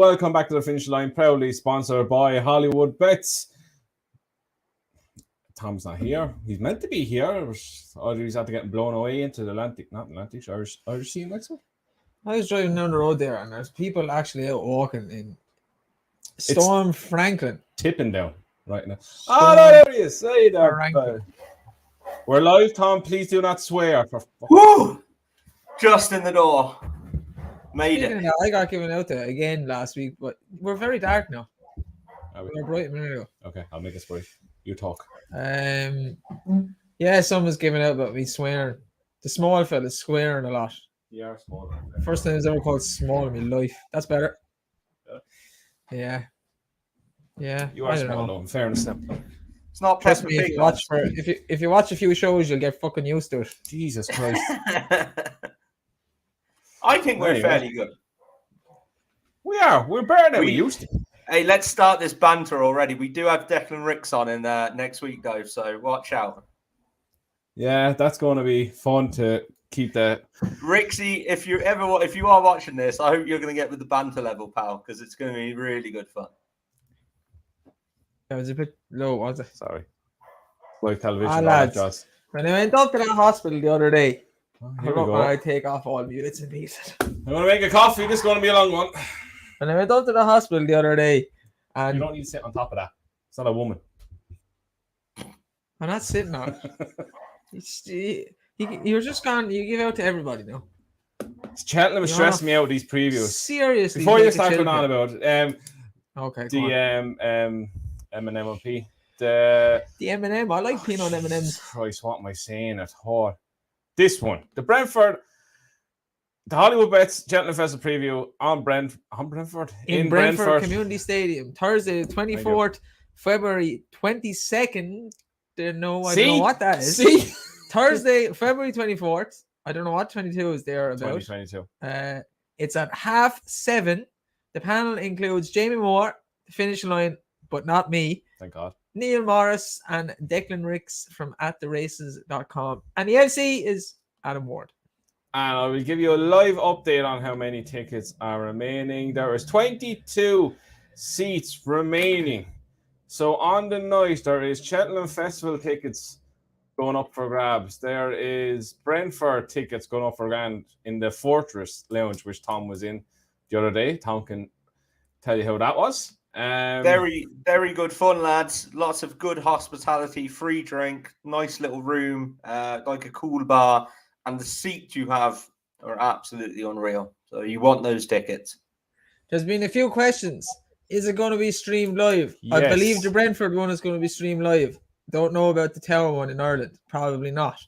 welcome back to the Finish Line, proudly sponsored by Hollywood Bets. Tom's not here. He's meant to be here, or he's after getting blown away into the Irish Sea in Wexford. I was driving down the road there, and there's people actually out walking in Storm Franklin. Tipping down right now. Oh, no, there he is. Say there. We're live, Tom. Please do not swear. Woo! Just in the door. Made it. I got given out there again last week, but we're very dark now. We're bright a minute ago. Okay, I'll make it brief. You talk. Yeah, someone's giving out about me swearing. The small fella's swearing a lot. You are small. First time I was ever called small in my life. That's better. Yeah. You are small though, in fairness. It's not trust me, if you watch a few shows, you'll get fucking used to it. Jesus Christ. I think we're fairly good. We are. We're better than we used to. Hey, let's start this banter already. We do have Declan Ricks on in next week, though, so watch out. Yeah, that's going to be fun to keep that. Rixie, if you are watching this, I hope you're going to get with the banter level, pal, because it's going to be really good fun. That was a bit low, was it? Sorry. Live television. Lads, when I went up to the hospital the other day, here we go. I take off all bits and pieces. I'm going to make a coffee. This is going to be a long one. And I went up to the hospital the other day, and you don't need to sit on top of that. It's not a woman. I'm not sitting on it. You're just gone. You give out to everybody now. Cheltenham is stressing me out with these previews. Seriously. Before you start going on about it, okay. The M&M. The M&M. I like peanut M&Ms. Christ, what am I saying at all? This one, the Brentford. The Hollywood Bets Cheltenham Festival preview on Brentford in Brentford Community Stadium, Thursday, 24th February 22nd. I don't know what that is. See? Thursday, February 24th. I don't know what 22 is there about. 2022. It's at 7:30. The panel includes Jamie Moore, the finish line, but not me. Thank God. Neil Morris and Declan Ricks from attheraces.com. And the MC is Adam Ward. And I will give you a live update on how many tickets are remaining. There is 22 seats remaining. So on the night, there is Cheltenham Festival tickets going up for grabs. There is Brentford tickets going up for grabs in the Fortress Lounge, which Tom was in the other day. Tom can tell you how that was. Very, very good fun, lads. Lots of good hospitality, free drink, nice little room, like a cool bar. And the seats you have are absolutely unreal. So you want those tickets. There's been a few questions. Is it going to be streamed live? Yes. I believe the Brentford one is going to be streamed live. Don't know about the Tower one in Ireland. Probably not.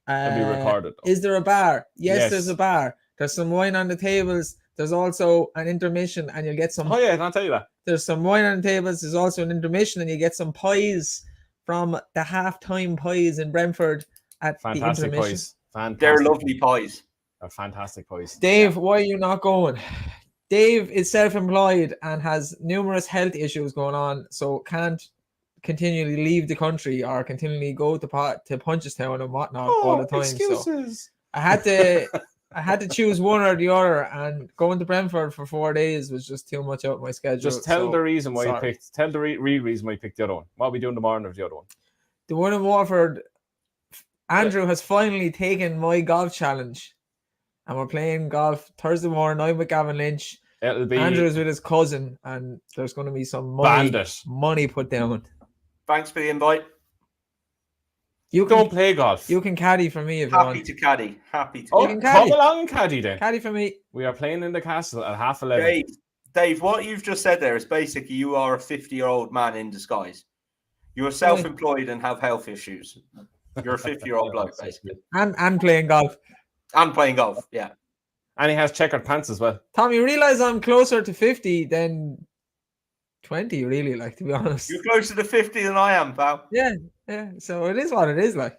It'll be recorded, though. Is there a bar? Yes, there's a bar. There's some wine on the tables. There's also an intermission, and you'll get some. Oh, yeah, I'll tell you that. There's some wine on the tables. There's also an intermission, and you get some pies from the halftime pies in Brentford at Fantastic the intermission. Pies. Fantastic. They're lovely pies. They're fantastic pies. Dave, why are you not going? Dave is self-employed and has numerous health issues going on, so can't continually leave the country or continually go to Punchestown and whatnot all the time. Excuses. So I had to choose one or the other, and going to Brentford for 4 days was just too much out of my schedule. Just tell the reason why you picked. Tell the real reason why you picked the other one. What are we doing tomorrow of the other one? The one in Waterford. Andrew has finally taken my golf challenge, and we're playing golf Thursday morning. I'm with Gavin Lynch. It'll be Andrew's with his cousin, and there's going to be some money put down. Thanks for the invite. You don't play golf. You can caddy for me if you want. Happy to caddy. Come along and caddy then. Caddy for me. We are playing in the castle at 11:30. Dave, what you've just said there is basically you are a 50-year-old man in disguise. You are self-employed and have health issues. You're a 50-year-old bloke, basically. And playing golf. And playing golf, yeah. And he has checkered pants as well. Tom, you realise I'm closer to 50 than 20, really, like, to be honest. You're closer to 50 than I am, pal. Yeah. So it is what it is, like.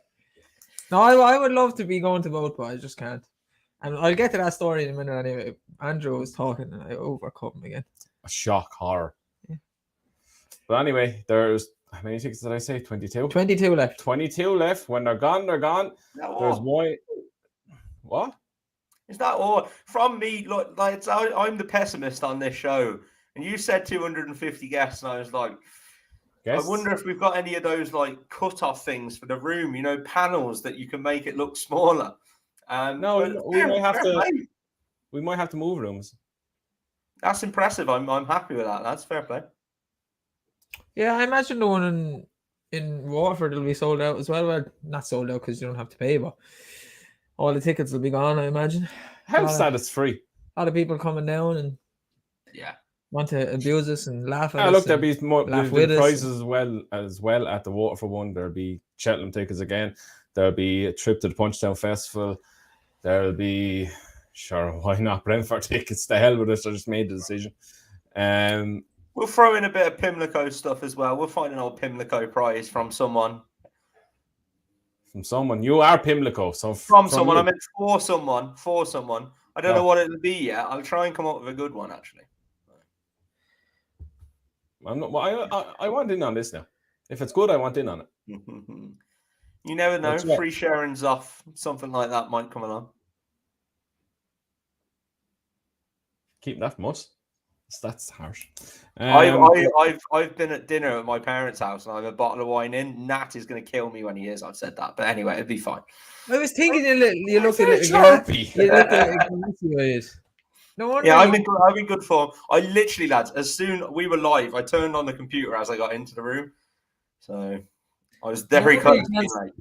No, I would love to be going to both, but I just can't. And I'll get to that story in a minute anyway. Andrew was talking and I overcome him again. A shock horror. Yeah. But anyway, there's how many tickets did I say? 22? 22 left. 22 left. When they're gone, they're gone. No. There's one. What? Is that all from me? Like I'm the pessimist on this show, and you said 250 guests, and I was like, Guests? I wonder if we've got any of those like cut-off things for the room, panels that you can make it look smaller. No, but we might have to. play. We might have to move rooms. That's impressive. I'm happy with that. That's fair play. Yeah, I imagine the one in Waterford will be sold out as well. Well, not sold out because you don't have to pay, but all the tickets will be gone, I imagine. Helps that it's free. A lot of people coming down and want to abuse us and laugh at us. Look, there'll be more prizes as well at the Waterford one. There'll be Cheltenham tickets again. There'll be a trip to the Punchestown Festival. There'll be, sure, why not Brentford tickets? The hell with it. I just made the decision. We'll throw in a bit of Pimlico stuff as well. We'll find an old Pimlico prize from someone. From someone. You are Pimlico. So from someone. I meant for someone. For someone. I don't know what it'll be yet. I'll try and come up with a good one, actually. I'm not. Well, I want in on this now. If it's good, I want in on it. You never know. Free sharing's off. Something like that might come along. Keep that from us. That's harsh. I've been at dinner at my parents' house and I have a bottle of wine in. Nat is going to kill me when he hears I've said that. But anyway, it'll be fine. I was thinking you looked a little sharpy. You looked a No wonder. Yeah, I'm in good form. I literally, lads, as soon we were live, I turned on the computer as I got into the room. So I was very close to being late.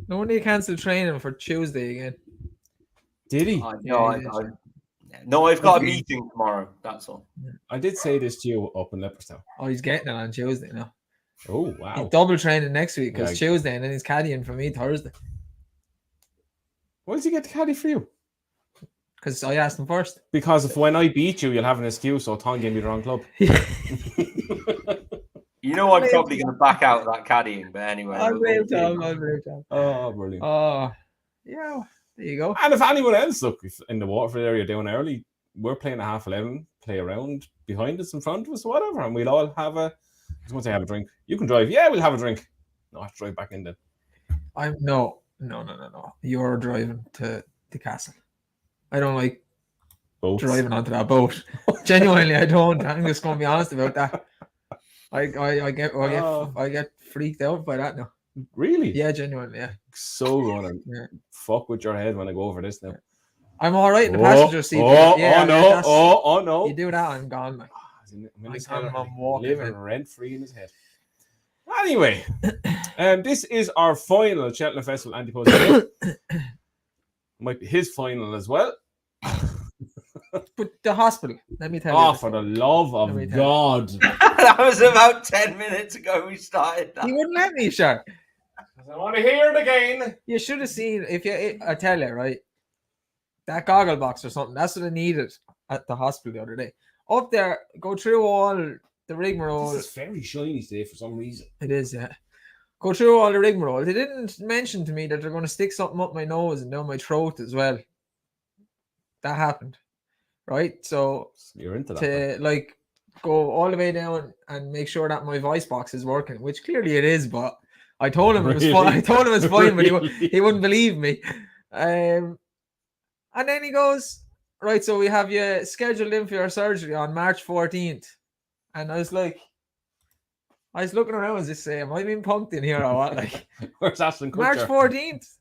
No wonder you cancelled training for Tuesday again. Did he? No, I've got a meeting tomorrow. That's all. I did say this to you up in Leopardstown. Oh, he's getting it on Tuesday now. Oh, wow. He's double training next week because Tuesday and then he's caddying for me Thursday. Why does he get the caddy for you? Because I asked him first. Because if when I beat you, you'll have an excuse. So Tom gave me the wrong club. You know, I'm probably going to back out of that caddying, but anyway. I'll blame Tom. Oh, brilliant. Oh, yeah. There you go. And if anyone else, look, in the Waterford area down early, we're playing at 11:30, play around behind us, in front of us, whatever, and we'll all have I was going to say have a drink. You can drive. Yeah, we'll have a drink. No, I have to drive back in then. No. You're driving to the castle. I don't like boats. Driving onto that boat. Genuinely, I don't. I'm just going to be honest about that. I get freaked out by that now. Really? Yeah, genuinely, yeah. So gonna fuck with your head when I go over this now. I'm all right in the passenger seat. Oh no. You do that, I'm gone, man. I'm walking living rent-free in his head. Anyway, this is our final Cheltenham Festival Ante Post. Might be his final as well. But the hospital, let me tell you. Oh, for the love of God. That was about 10 minutes ago we started that. He wouldn't let me, sure. I want to hear it again. You should have seen, I tell you, right? That goggle box or something, that's what I needed at the hospital the other day. Up there, go through all the rigmarole. This is very shiny today for some reason. It is, yeah. Go through all the rigmarole. They didn't mention to me that they're going to stick something up my nose and down my throat as well. That happened, right? So you're into that. To go all the way down and make sure that my voice box is working, which clearly it is, but I told him it was fine. I told him it's fine, but he wouldn't believe me. And then he goes, right, so we have you scheduled in for your surgery on March 14th. And I was looking around and just saying, am I being punked in here or what? Where's Ashton Kutcher? March 14th.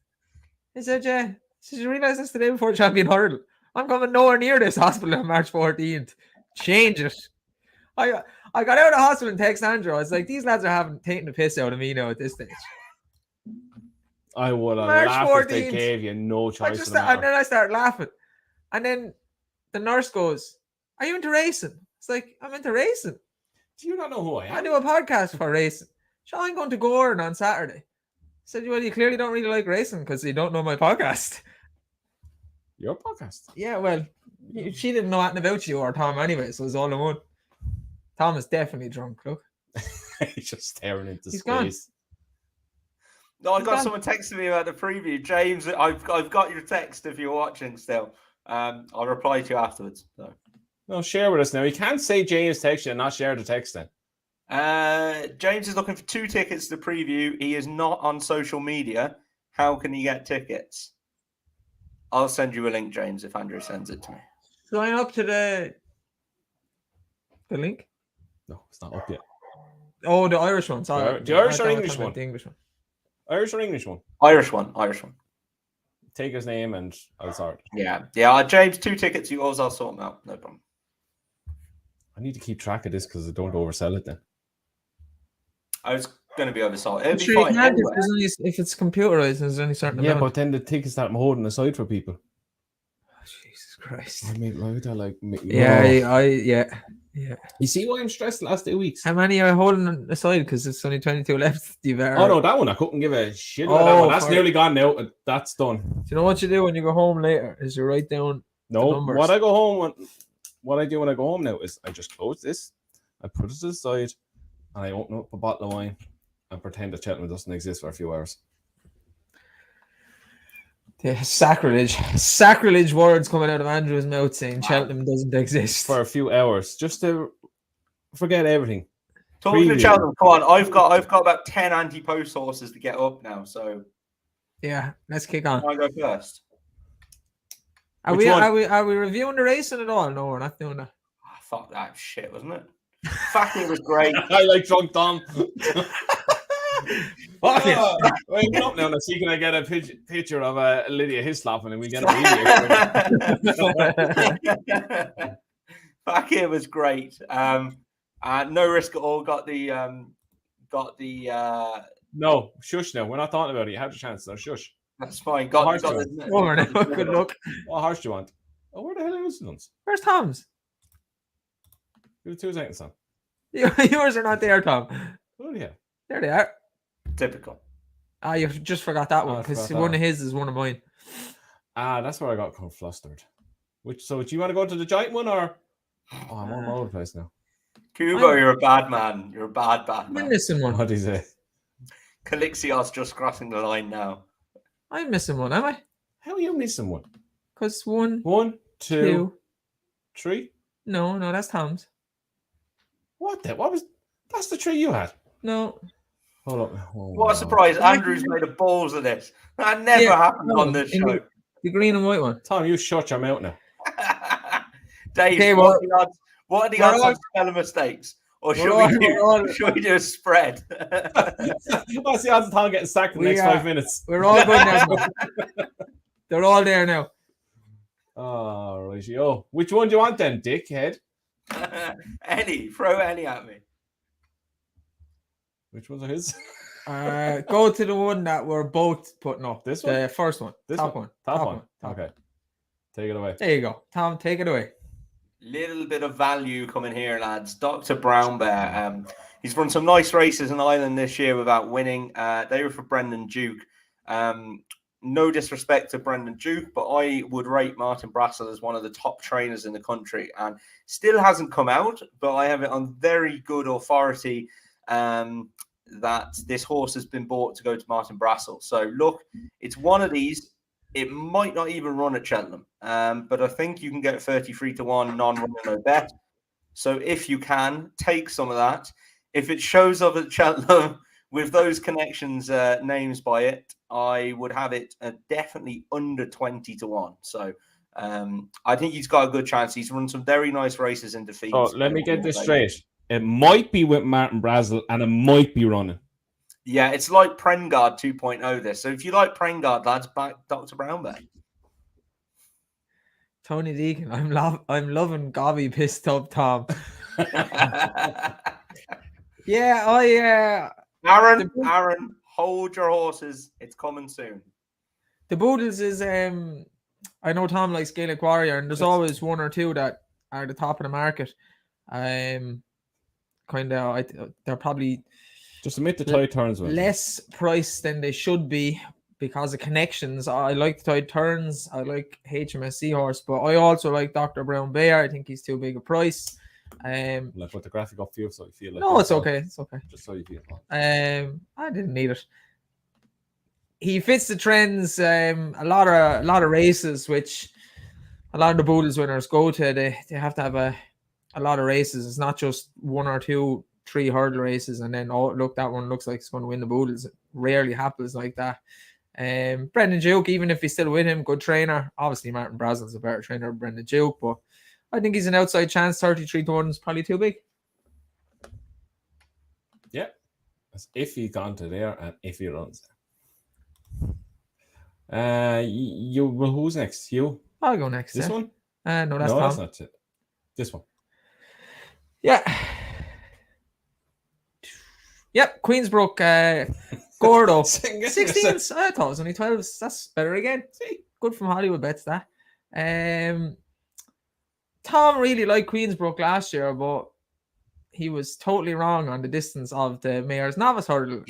He said, yeah. Did you realise that's the day before Champion Hurdle? I'm coming nowhere near this hospital on March 14th. Change it. I got out of the hospital and text Andrew. I was like, these lads are taking the piss out of me now at this stage. I would have laughed 14th. If they gave you no choice. And then I started laughing. And then the nurse goes, are you into racing? It's like, I'm into racing. Do you not know who I am? I do a podcast for racing. So I'm going to Gordon on Saturday. I said, well, you clearly don't really like racing because you don't know my podcast. Your podcast? Yeah, well, she didn't know anything about you or Tom anyway, so it was all in one. Tom is definitely drunk, look. He's just staring into space. Gone. No, I got someone texting me about the preview. James, I've got your text if you're watching still. I'll reply to you afterwards. So. No, share with us now. You can't say James text you and not share the text then. James is looking for 2 tickets to the preview. He is not on social media. How can he get tickets? I'll send you a link, James, if Andrew sends it to me. Sign up to the link. No, it's not up yet. Oh, the Irish one. Sorry. The Irish I or thought English it meant one? The English one. Irish or English one? Irish one. Take his name and I'll sort it. Yeah. James, 2 tickets. Yours, I'll sort them out. No problem. I need to keep track of this because I don't oversell it then. I was going to be oversold. It'll be Sure, you fine can't anyway. if it's computerized, there's only certain Yeah, amount. but then the tickets that I'm holding aside for people. Oh, Jesus Christ. I mean, why would I like? Yeah. You see why I'm stressed the last 2 weeks? How many are you holding aside? Because it's only 22 left. Oh no, that one I couldn't give a shit about. That one. That's nearly gone now. That's done. Do you know what you do when you go home later? Is you write down the numbers. What I do when I go home now is I just close this, I put it aside, and I open up a bottle of wine and pretend that Cheltenham doesn't exist for a few hours. Yeah, sacrilege words coming out of Andrew's mouth saying Cheltenham doesn't exist for a few hours, just to forget everything. Talking to Cheltenham, come on. I've got about 10 anti-post horses to get up now, so yeah, let's kick on. I go first. Are we reviewing the racing at all? No, we're not doing that. Oh, fuck that shit, wasn't it? Fact, it was great. I like drunk Tom. Fuck it. Wait, get up now and see can I get a picture of Lydia Hislop and we get a video. Fuck, it was great. No risk at all. Got the No, shush now. We're not talking about it. You had your chance. No, shush. That's fine. Good luck. What horse do you want? Oh, where the hell are those ones? Where's Tom's? Give it 2 seconds, Tom. Yours are not there, Tom. Oh yeah. There they are. Typical. You just forgot that one because one of his is one of mine. That's where I got flustered. So do you want to go to the giant one or? Oh, I'm all over the place now. Kubo, you're a bad man. You're a bad man. I'm missing one. What is it? Calixios just crossing the line now. I'm missing one, am I? How are you missing one? Because 1, 2, 3. No, that's Tom's. What that's the 3 you had? No. Hold up. What a surprise. Andrew's made a balls of this. That never happened on this show. The green and white one. Tom, you shut your mouth now. Dave, okay, what are the odds of spelling mistakes? Or should we do a spread? What's the odds of Tom getting sacked in the next 5 minutes? We're all good now. They're all there now. Oh, right. Oh, which one do you want then, dickhead? Throw any at me. Which ones are his? Go to the one that we're both putting up. This one? The first one. Top one. Okay. Take it away. There you go. Tom, take it away. Little bit of value coming here, lads. Dr. Brownberry. He's run some nice races in Ireland this year without winning. They were for Brendan Duke. No disrespect to Brendan Duke, but I would rate Martin Brassil as one of the top trainers in the country and still hasn't come out, but I have it on very good authority that this horse has been bought to go to Martin Brassil. So look, it's one of these. It might not even run at Cheltenham, but I think you can get 33-1 non-runner no bet. So if you can, take some of that. If it shows up at Cheltenham with those connections, names by it, I would have it definitely under 20-1. So I think he's got a good chance. He's run some very nice races in defeat. Oh, let me get this straight. It might be with Martin Brassil and it might be running. Yeah, it's like Prengard 2.0 this. So if you like Prengard, lads, back Dr. Brownberry. Tony Deacon, I'm loving Gobby pissed up Tom. Aaron, hold your horses. It's coming soon. The Boodles is I know Tom likes Gaelic Warrior, and there's always one or two that are the top of the market. They're probably just admit the tide turns less priced than they should be because of connections. I like the tide turns. I like HMSC horse, but I also like Dr. Brown Bear. I think he's too big a price. Like put the graphic up for you so you feel like no, it's okay. It's okay. Just so you feel. I didn't need it. He fits the trends. A lot of races, which a lot of the Boodles winners go to. They have to have a lot of races. It's not just 1 or 2, 3 hurdle races, and then look, that one looks like it's going to win the Boodles. It rarely happens like that. Brendan Duke, even if he's still with him, good trainer. Obviously, Martin Brazel's a better trainer than Brendan Duke, but I think he's an outside chance. 33-1 is probably too big. Yeah. That's if he's gone to there and if he runs there. Well, who's next? You? I'll go next. This one? No, that's no, Tom. that's not it. This one. Yeah. Yep, Queensbrook, Gordo. 16s. I thought it was only 12s. That's better again. See, good from Hollywood bets that. Tom really liked Queensbrook last year, but he was totally wrong on the distance of the Mayor's Novice Hurdle.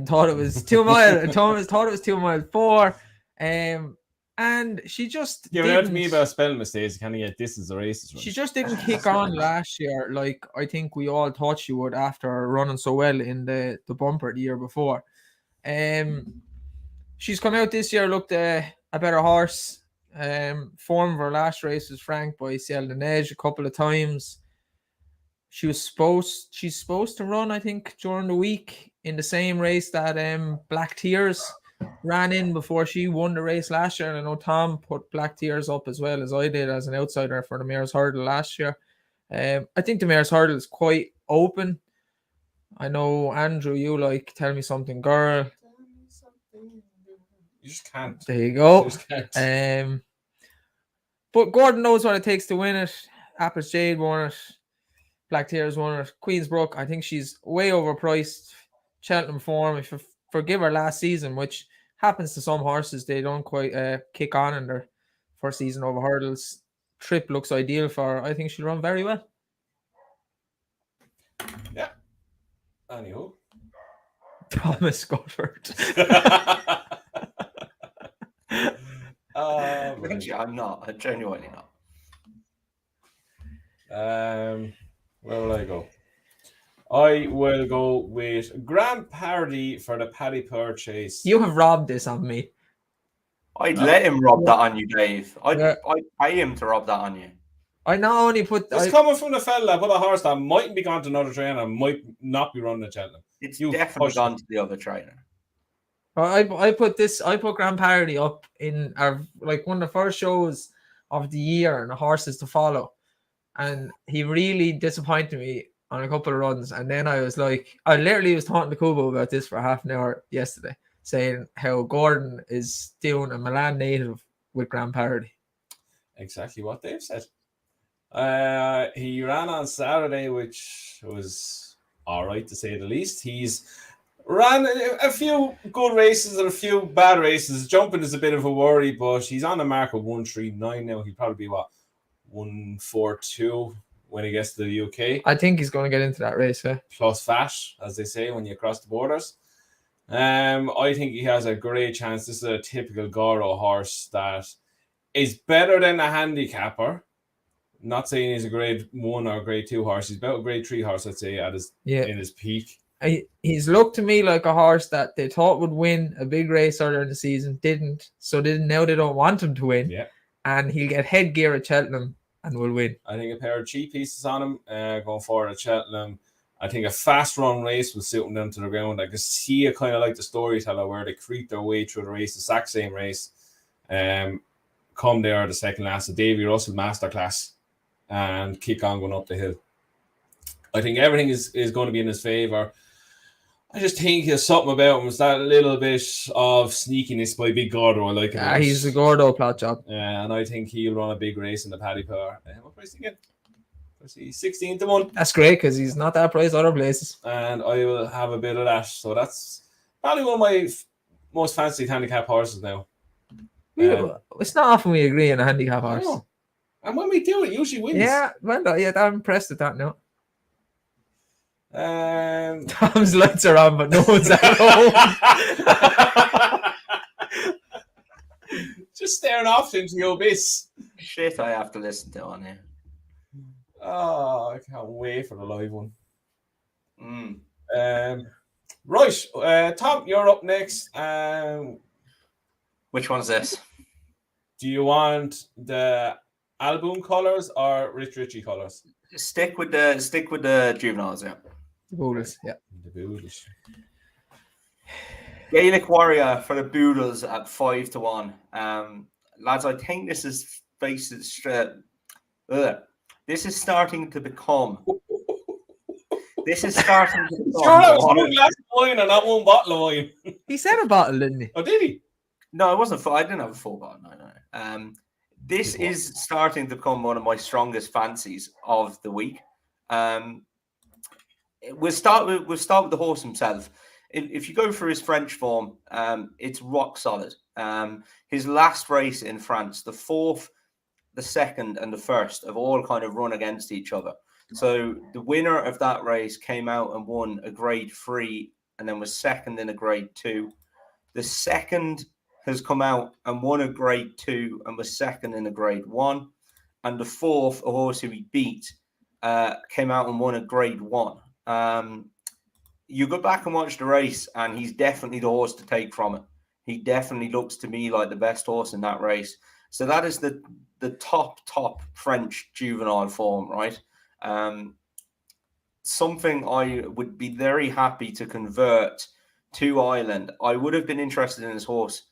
Thought it was 2 miles. Thomas thought it was 2 miles 4. And she just giving out to me about spelling mistakes. Can you get this as a races run? She just didn't kick on last year like I think we all thought she would after running so well in the bumper the year before. She's come out this year, looked a better horse. Form of her last race was franked by Sheldon Edge a couple of times. She's supposed to run, I think, during the week in the same race that Black Tears ran in before she won the race last year. And I know Tom put Black Tears up as well as I did as an outsider for the Mayor's Hurdle last year. I think the Mayor's Hurdle is quite open. I know, Andrew, you tell me something, girl. You just can't. There you go. You just can't. But Gordon knows what it takes to win it. Apples Jade won it. Black Tears won it. Queensbrook, I think she's way overpriced. Cheltenham form, if you forgive her last season, which happens to some horses, they don't quite kick on in their first season over hurdles. Trip looks ideal for her. I think she'll run very well. Yeah. Anywho. Thomas Scufford. I'm not. I'm genuinely not. Where will I go? I will go with Grand Parody for the Paddy Purchase. You have robbed this on me. I'd let him rob that on you, Dave. I'd pay him to rob that on you. I not only put... It's coming from the fella that put a horse that mightn't be gone to another trainer and might not be running the Cheltenham. It's definitely gone to the other trainer. I put Grand Parody up in our one of the first shows of the year and the horses to follow. And he really disappointed me on a couple of runs. And then I was I literally was talking to Kubo about this for half an hour yesterday, saying how Gordon is doing a Milan native with Grand Parody. Exactly what Dave said. He ran on Saturday, which was all right to say the least. He's ran a few good races and a few bad races. Jumping is a bit of a worry, but he's on the mark of 139 now. He'll probably be 142 when he gets to the UK. I think he's going to get into that race, plus fat, as they say when you cross the borders. I think he has a great chance. This is a typical Goro horse that is better than a handicapper. Not saying he's a grade 1 or grade 2 horse. He's about a grade 3 horse, I'd say, in his peak. He's looked to me like a horse that they thought would win a big race earlier in the season, didn't. So now they don't want him to win. Yeah. And he'll get headgear at Cheltenham and will win. I think a pair of cheap pieces on him going forward at Cheltenham. I think a fast run race will suit him down to the ground. I can see it kind of like the storyteller where they creep their way through the race, the exact same race. Come there the second last, the Davy Russell Masterclass, and kick on going up the hill. I think everything is going to be in his favour. I just think there's something about him. It's that little bit of sneakiness by Big Gordo. I like it. Yeah, he's a Gordo plot job. And I think he'll run a big race in the Paddy Power. What price again? 16-1. That's great because he's not that priced other places. And I will have a bit of that. So that's probably one of my most fancied handicap horses now. It's not often we agree on a handicap horse. And when we do, it usually wins. Yeah, well, I'm impressed at that now. Tom's lights are on, but no one's at home. Just staring off into the abyss. Shit, I have to listen to on here. Oh, I can't wait for the live one. Right, Tom, you're up next. Which one's this? Do you want the album colours or Rich Richie colours? Stick with the juveniles, yeah. The Boodles, yeah. The Boodles. Gaelic Warrior for the Boodles at 5-1. Lads, I think this is this is starting to become. This is starting to become. Sure, that was one glass of wine and not one bottle of wine. He said a bottle, didn't he? Oh, did he? No, it wasn't full. I didn't have a full bottle. No. This is starting to become one of my strongest fancies of the week. We'll start with the horse himself. If you go through his French form, it's rock solid. His last race in France, the 4th, the 2nd, and the 1st have all kind of run against each other. So the winner of that race came out and won a grade 3 and then was 2nd in a grade 2. The 2nd has come out and won a grade 2 and was 2nd in a grade 1. And the 4th, a horse who he beat, came out and won a grade 1. You go back and watch the race, and he's definitely the horse to take from it. He definitely looks to me like the best horse in that race. So that is the top French juvenile form, right? Something I would be very happy to convert to Ireland. I would have been interested in this horse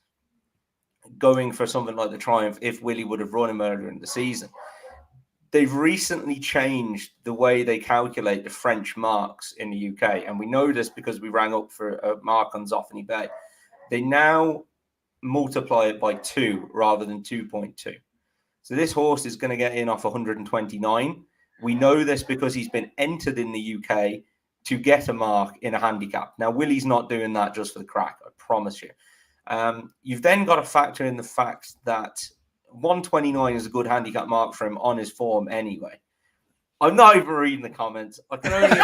going for something like the Triumph if Willie would have run him earlier in the season. They've recently changed the way they calculate the French marks in the UK. And we know this because we rang up for a mark on Zoffany Bay. They now multiply it by 2 rather than 2.2. So this horse is going to get in off 129. We know this because he's been entered in the UK to get a mark in a handicap. Now, Willie's not doing that just for the crack, I promise you. You've then got to factor in the fact that 129 is a good handicap mark for him on his form anyway. I'm not even reading the comments. I can only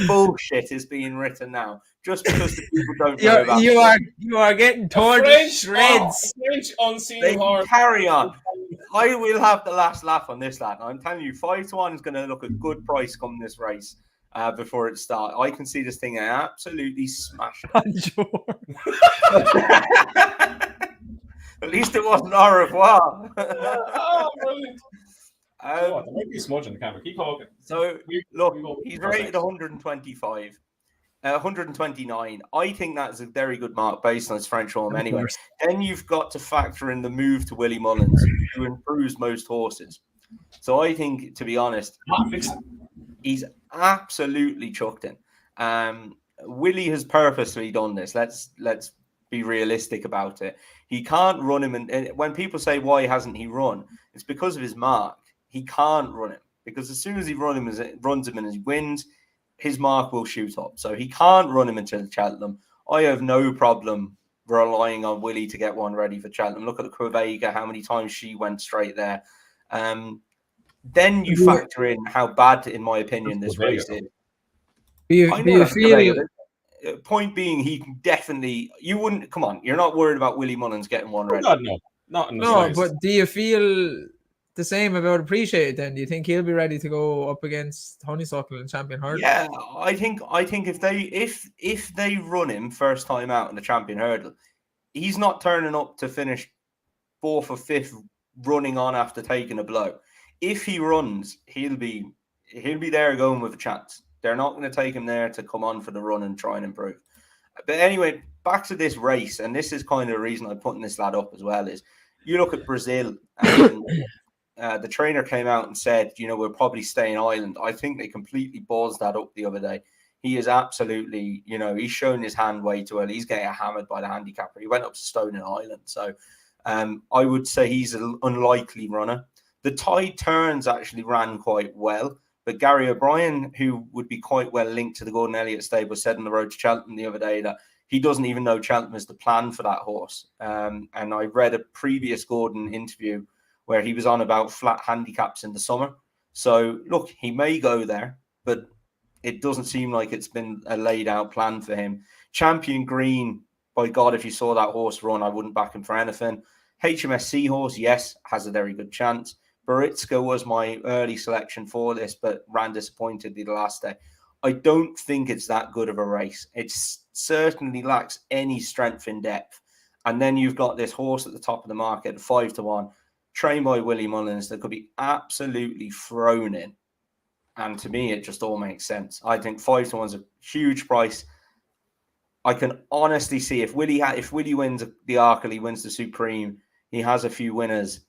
bullshit is being written now just because the people don't know about you are getting torn to shreds. French unseen they horse. carry on. I will have the last laugh on this, lad. I'm telling you, 5-1 is going to look a good price come this race before it starts. I can see this thing absolutely smashed. At least it wasn't au revoir. Oh, brilliant. There might be a smudge on the camera. Keep talking. So, look, he's rated 125. 129. I think that's a very good mark based on his French form anyway. Then you've got to factor in the move to Willie Mullins, who improves most horses. So I think, to be honest, he's absolutely chucked in. Willie has purposely done this. Let's be realistic about it. He can't run him. And when people say, why hasn't he run? It's because of his mark. He can't run him because as soon as he runs him and he wins, his mark will shoot up. So he can't run him until Cheltenham. I have no problem relying on Willie to get one ready for Cheltenham. Look at the Quevega, how many times she went straight there. Then you factor in how bad, in my opinion, this race is. Do you feel... Point being, he can definitely... You wouldn't... Come on, you're not worried about Willie Mullins getting one ready. God, no. Not in the slightest. But do you feel the same about Appreciate then? Do you think he'll be ready to go up against Honeysuckle and Champion Hurdle? Yeah, I think if they run him first time out in the Champion Hurdle, he's not turning up to finish 4th or 5th running on after taking a blow. If he runs, he'll be there going with a chance. They're not going to take him there to come on for the run and try and improve. But anyway, back to this race, and this is kind of the reason I'm putting this lad up as well, is you look at Brazil, and the trainer came out and said, we'll probably stay in Ireland. I think they completely balls that up the other day. He is absolutely, he's shown his hand way too early. He's getting hammered by the handicapper. He went up to Stone in Ireland. So I would say he's an unlikely runner. The Tide Turns actually ran quite well. But Gary O'Brien, who would be quite well linked to the Gordon Elliott stable, said on the road to Cheltenham the other day that he doesn't even know Cheltenham is the plan for that horse. And I read a previous Gordon interview where he was on about flat handicaps in the summer. So, look, he may go there, but it doesn't seem like it's been a laid out plan for him. Champion Green, by God, if you saw that horse run, I wouldn't back him for anything. HMS Seahorse, yes, has a very good chance. Baritska was my early selection for this, but ran disappointedly the last day. I don't think it's that good of a race. It certainly lacks any strength in depth. And then you've got this horse at the top of the market, 5-1, trained by Willie Mullins, that could be absolutely thrown in. And to me, it just all makes sense. I think 5-1 is a huge price. I can honestly see if Willie wins the Arkley, wins the Supreme, he has a few winners,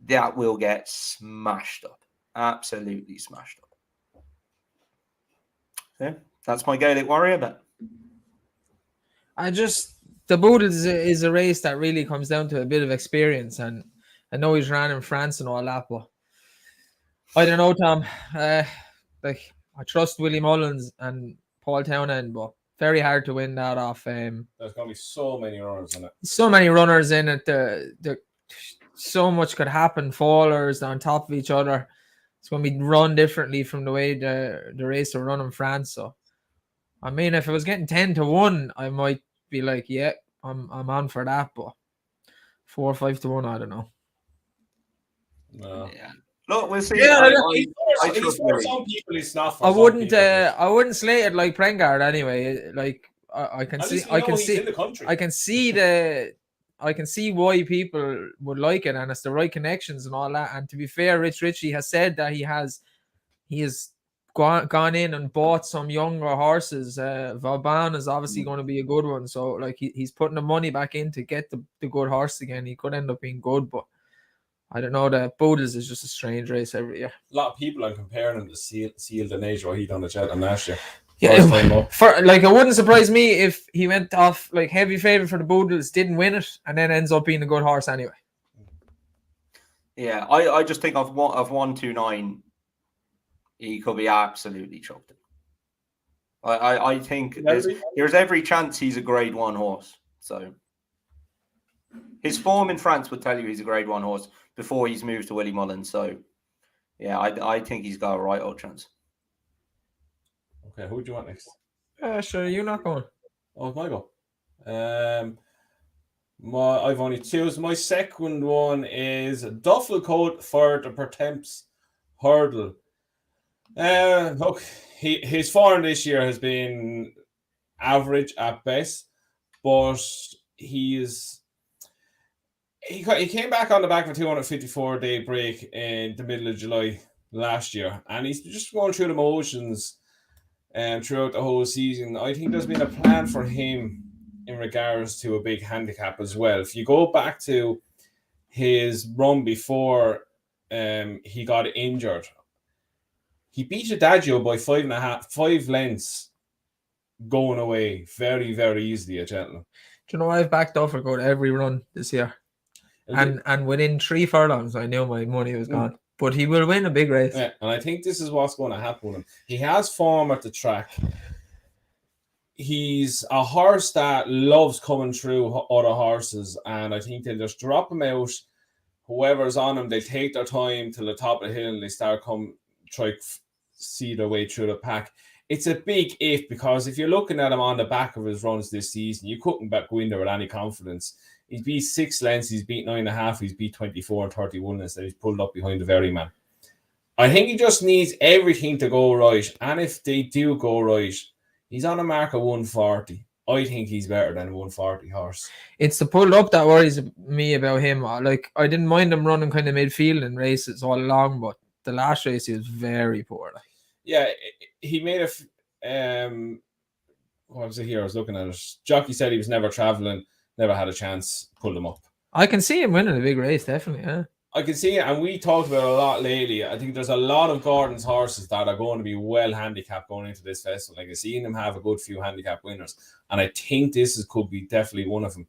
that will get smashed up. Absolutely smashed up. Yeah, that's my Gaelic Warrior bet. The Boodles is a race that really comes down to a bit of experience, and I know he's ran in France and all that, but I don't know, Tom. Like, I trust Willie Mullins and Paul Townend, but very hard to win that off. There's going to be so many runners in it. So many runners in it. So much could happen. Fallers on top of each other. It's going to be run differently from the way the race will run in France. So, I mean, if it was getting 10-1, I might be like, yeah, I'm on for that. But 4 or 5-1, I don't know. No. Yeah. Look, we'll see. Yeah, I for some people, he's not for I some wouldn't. people. I wouldn't slate it like Prengard anyway. Like I can At see. least we I know can he's see. in the country. I can see I can see why people would like it, and it's the right connections and all that. And to be fair, Rich Ritchie has said that he has gone in and bought some younger horses. Vauban is obviously going to be a good one, so like he's putting the money back in to get the good horse again. He could end up being good, but I don't know. The Boodles is just a strange race every year. A lot of people are comparing him to Seal the Nature, what he done at Cheltenham last year. Yeah, it wouldn't surprise me if he went off like heavy favourite for the Boodles, didn't win it, and then ends up being a good horse anyway. Yeah, I just think of 129, he could be absolutely choked. I think there's every chance he's a Grade 1 horse. So his form in France would tell you he's a Grade 1 horse before he's moved to Willie Mullins. So yeah, I think he's got a right old chance. Okay, who do you want next? Sure, you're not going. Oh, it's my go. I've only two. So my second one is Duffle Coat for the Pertemps Hurdle. Look, his form this year has been average at best, but he came back on the back of a 254-day break in the middle of July last year, and he's just going through the motions throughout the whole season. I think there's been a plan for him in regards to a big handicap as well. If you go back to his run before he got injured, he beat Adagio by 5 lengths going away very, very easily at Cheltenham. Do you know I've backed Duffle Coat every run this year? And within 3 furlongs, I knew my money was gone. But he will win a big race. Yeah, and I think this is what's going to happen with him. He has form at the track. He's a horse that loves coming through other horses, and I think they'll just drop him out. Whoever's on him, they take their time till the top of the hill and they start try see their way through the pack. It's a big if, because if you're looking at him on the back of his runs this season, you couldn't go in there with any confidence. He's beat 6 lengths, he's beat 9.5, he's beat 24 and 31 instead. He's pulled up behind the very man. I think he just needs everything to go right, and if they do go right, he's on a mark of 140. I think he's better than a 140 horse. It's the pull up that worries me about him. Like, I didn't mind him running kind of midfield in races all along, but the last race he was very poor. Yeah, he made what was it here? I was looking at it. Jockey said he was never traveling, never had a chance, pulled him up. I can see him winning a big race, definitely. Yeah, I can see it, and we talked about it a lot lately. I think there's a lot of Gordon's horses that are going to be well handicapped going into this festival. Like, I've seen him have a good few handicap winners, and I think this could be definitely one of them.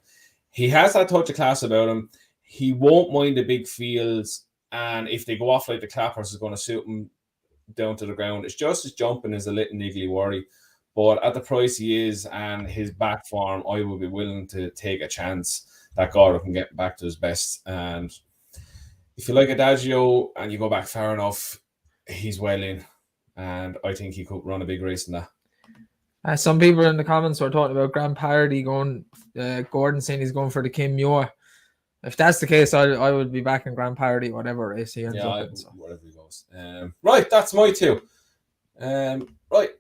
He has that touch of class about him. He won't mind the big fields, and if they go off like the clappers, is going to suit him down to the ground. It's just his jumping is a little niggly worry, but at the price he is and his back form, I would be willing to take a chance that Gordon can get back to his best. And if you like Adagio and you go back far enough, he's well in, and I think he could run a big race in that. Some people in the comments were talking about Grand Parody going. Gordon saying he's going for the Kim Muir. If that's the case, I would be back in Grand Parody, whatever race he ends up in. So. Whatever he goes. Right, that's my two. Right,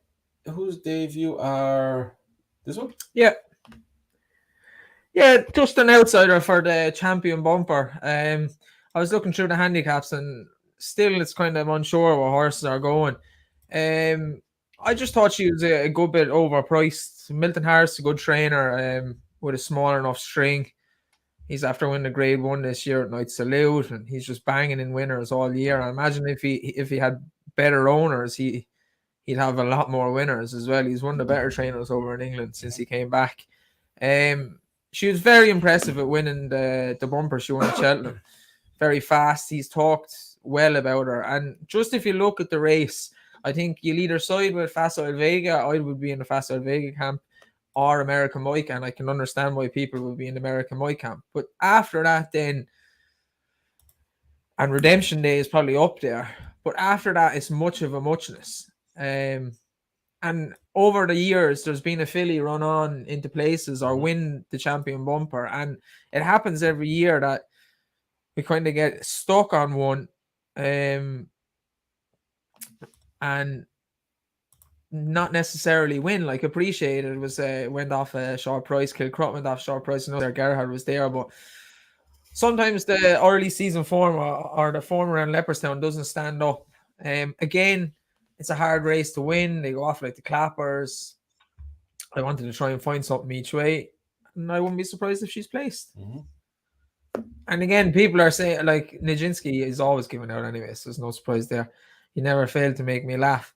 who's Dave? You are this one? Yeah. Yeah, just an outsider for the champion bumper. I was looking through the handicaps and still it's kind of unsure what horses are going. I just thought she was a good bit overpriced. Milton Harris, a good trainer, with a small enough string. He's after winning the Grade 1 this year at Night Salute, and he's just banging in winners all year. I imagine if he had better owners, he'd have a lot more winners as well. He's one of the better trainers over in England since he came back. She was very impressive at winning the bumper she won at Cheltenham. Very fast. He's talked well about her. And just if you look at the race, I think you'll either side with Facile Vega. I would be in the Facile Vega camp, or American Mike, and I can understand why people would be in the American Mike camp. But after that, then, and Redemption Day is probably up there. But after that, it's much of a muchness. And over the years, there's been a filly run on into places or win the champion bumper. And it happens every year that we kind of get stuck on one and not necessarily win. Like Appreciated was went off a short price, Kilcrut went off short price, another Gerhard was there, but sometimes the early season form or the form around Leopardstown doesn't stand up. Again, it's a hard race to win. They go off like the clappers. I wanted to try and find something each way, and I wouldn't be surprised if she's placed. And again, people are saying, like, Nijinsky is always giving out anyway, so there's no surprise there. He never failed to make me laugh.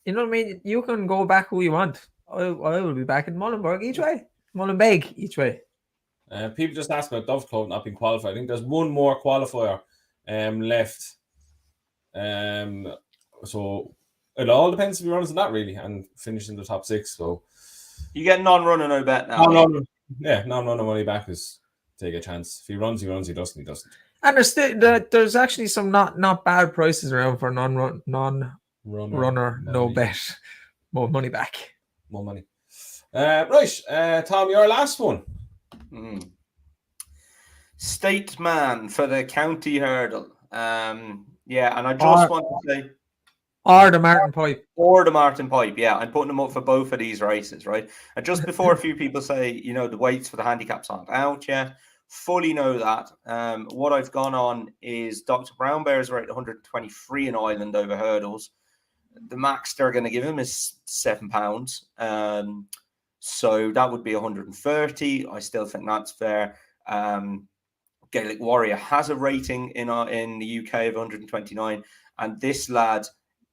You know what I mean? You can go back who you want. I will be back in Mullenberg each way. Mullenbeg each way. People just ask about Duffle Coat not being qualified. I think there's one more qualifier left. So it all depends if he runs in that, really, and finish in the top 6. So you get non-runner no bet now. Non-runner money back is take a chance. If he runs, he runs. He doesn't, he doesn't. And there's actually some not bad prices around for non-runner no bet. More money back. More money. Right, Tom, your last one. Statesman for the county hurdle. Yeah, and I just want to say, or the Martin Pipe. Or the Martin Pipe, yeah. I'm putting them up for both of these races, right? And just before a few people say, the weights for the handicaps aren't out yet, fully know that. What I've gone on is Dr. Brownberry's rate 123 in Ireland over hurdles. The max they're going to give him is £7. So that would be 130. I still think that's fair. Gaelic Warrior has a rating in the UK of 129, and this lad,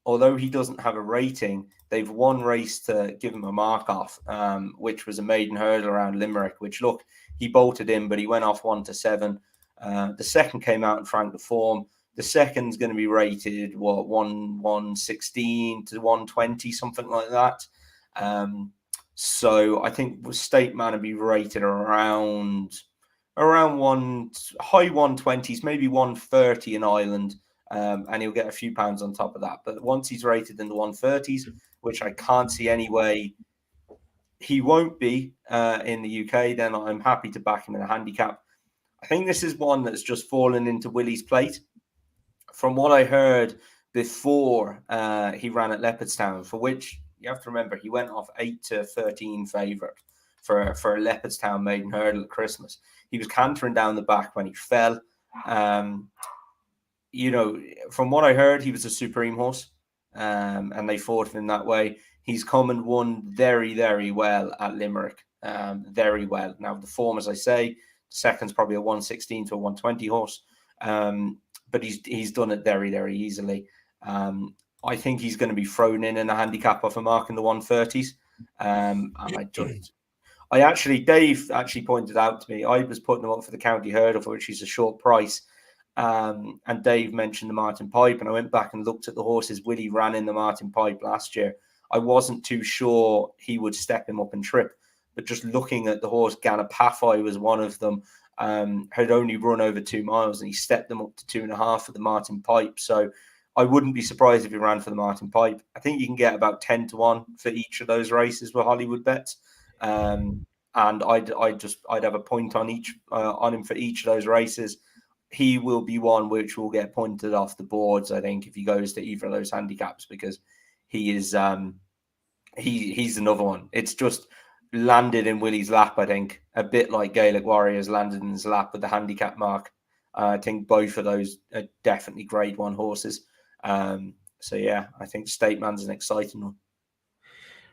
although he doesn't have a rating, they've one race to give him a mark off, which was a maiden hurdle around Limerick, which, look, he bolted in, but he went off 1-7. The second came out and franked the form. The second's going to be rated, 116 to 120, something like that. So I think Statesman will be rated around high 120s, maybe 130 in Ireland, and he'll get a few pounds on top of that. But once he's rated in the 130s, which I can't see any way he won't be in the UK, then I'm happy to back him in a handicap. I think this is one that's just fallen into Willie's plate. From what I heard before he ran at Leopardstown, for which you have to remember he went off 8-13 favourite for a Leopardstown maiden hurdle at Christmas. He was cantering down the back when he fell. From what I heard, he was a supreme horse, and they fought him that way. He's come and won very, very well at Limerick, very well. Now, the form, as I say, the second's probably a 116 to a 120 horse, but he's done it very, very easily. I think he's going to be thrown in a handicap off a mark in the 130s. And Dave actually pointed out to me, I was putting him up for the county hurdle, for which he's a short price. And Dave mentioned the Martin Pipe, and I went back and looked at the horses Willie ran in the Martin Pipe last year. I wasn't too sure he would step him up and trip, but just looking at the horse, Ganapafai was one of them, had only run over 2 miles, and he stepped them up to 2.5 for the Martin Pipe. So I wouldn't be surprised if he ran for the Martin Pipe. I think you can get about 10-1 for each of those races with Hollywood bets. And I'd have a point on him for each of those races. He will be one which will get pointed off the boards, I think, if he goes to either of those handicaps, because he is he's another one. It's just landed in Willie's lap, I think, a bit like Gaelic Warriors landed in his lap with the handicap mark. I think both of those are definitely grade 1 horses. So yeah, I think Stateman's an exciting one.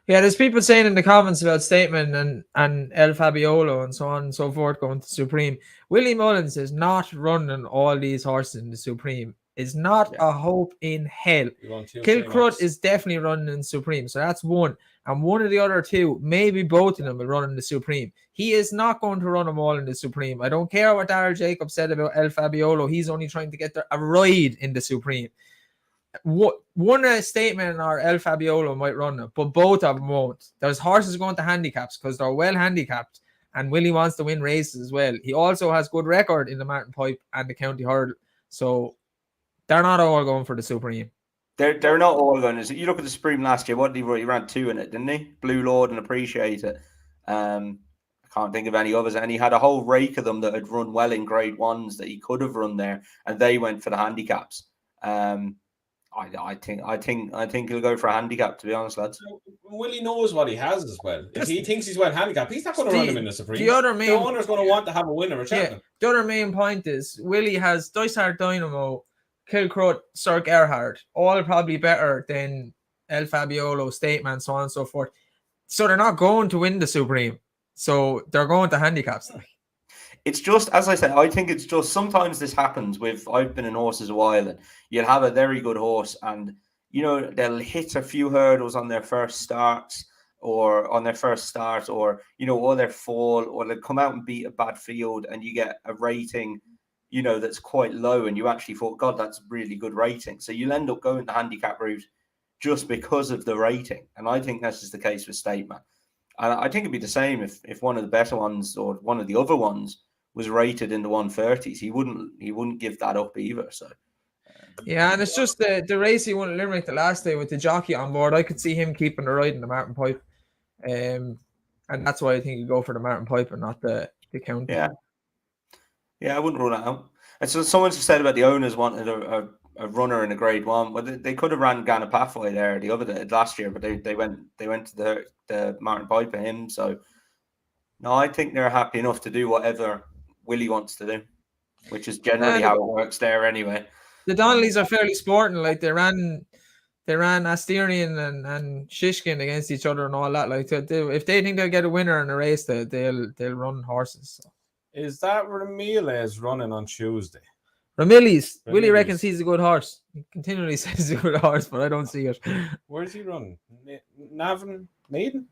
Yeah, there's people saying in the comments about Statement and El Fabiolo and so on and so forth going to Supreme. Willie Mullins is not running all these horses in the Supreme. Is not a hope in hell. Kilcrut is definitely running in Supreme, so that's one. And one of the other two, maybe both of them, will run in the Supreme. He is not going to run them all in the Supreme. I don't care what Darryl Jacobs said about El Fabiolo. He's only trying to get a ride in the Supreme. One Statement or El Fabiolo might run it, but both of them won't. There's horses going to handicaps because they're well handicapped, and Willie wants to win races as well. He also has good record in the Martin Pipe and the County Hurdle, so they're not all going for the Supreme. They're not all going to. You look at the Supreme last year. What did he run? He ran 2 in it, didn't he? Blue Lord and Appreciate It. I can't think of any others, and he had a whole rake of them that had run well in Grade 1s that he could have run there, and they went for the handicaps. I think he'll go for a handicap, to be honest, lads. Willie knows what he has as well. If he thinks he's well handicapped, he's not going to run him in the Supreme. The owner's going to want to have a winner at Cheltenham. The other main point is Willie has Dysart Dynamo, Kilcrut, Sir Gerhard, all probably better than El Fabiolo, Statement, so on and so forth. So they're not going to win the Supreme. So they're going to handicaps. It's just, as I said, I think it's just sometimes this happens with, I've been in horses a while, and you'll have a very good horse and, they'll hit a few hurdles on their first starts or, or, or their fall, or they'll come out and beat a bad field and you get a rating, that's quite low, and you actually thought, God, that's a really good rating. So you'll end up going the handicap route just because of the rating. And I think this is the case with Statement. And I think it'd be the same if one of the better ones or one of the other ones was rated in the 130s. He wouldn't give that up either. So yeah, and it's just the race he won at Limerick the last day with the jockey on board. I could see him keeping the ride in the Martin Pipe, and that's why I think he'd go for the Martin Pipe and not the County. Yeah, I wouldn't rule that out. And so someone just said about the owners wanted a runner in a Grade 1. Well, they could have ran Ganapathoy there the other day last year, but they went to the Martin Pipe for him. So no, I think they're happy enough to do whatever Willie wants to do, which is generally how it works there anyway. The Donnellys are fairly sporting. Like they ran Asterian and Shishkin against each other and all that. Like if they think they'll get a winner in a race, they'll run horses. So. Is that Ramirez running on Tuesday? Willie reckons he's a good horse. He continually says he's a good horse, but I don't see it. Where's he running? Navan? Maiden?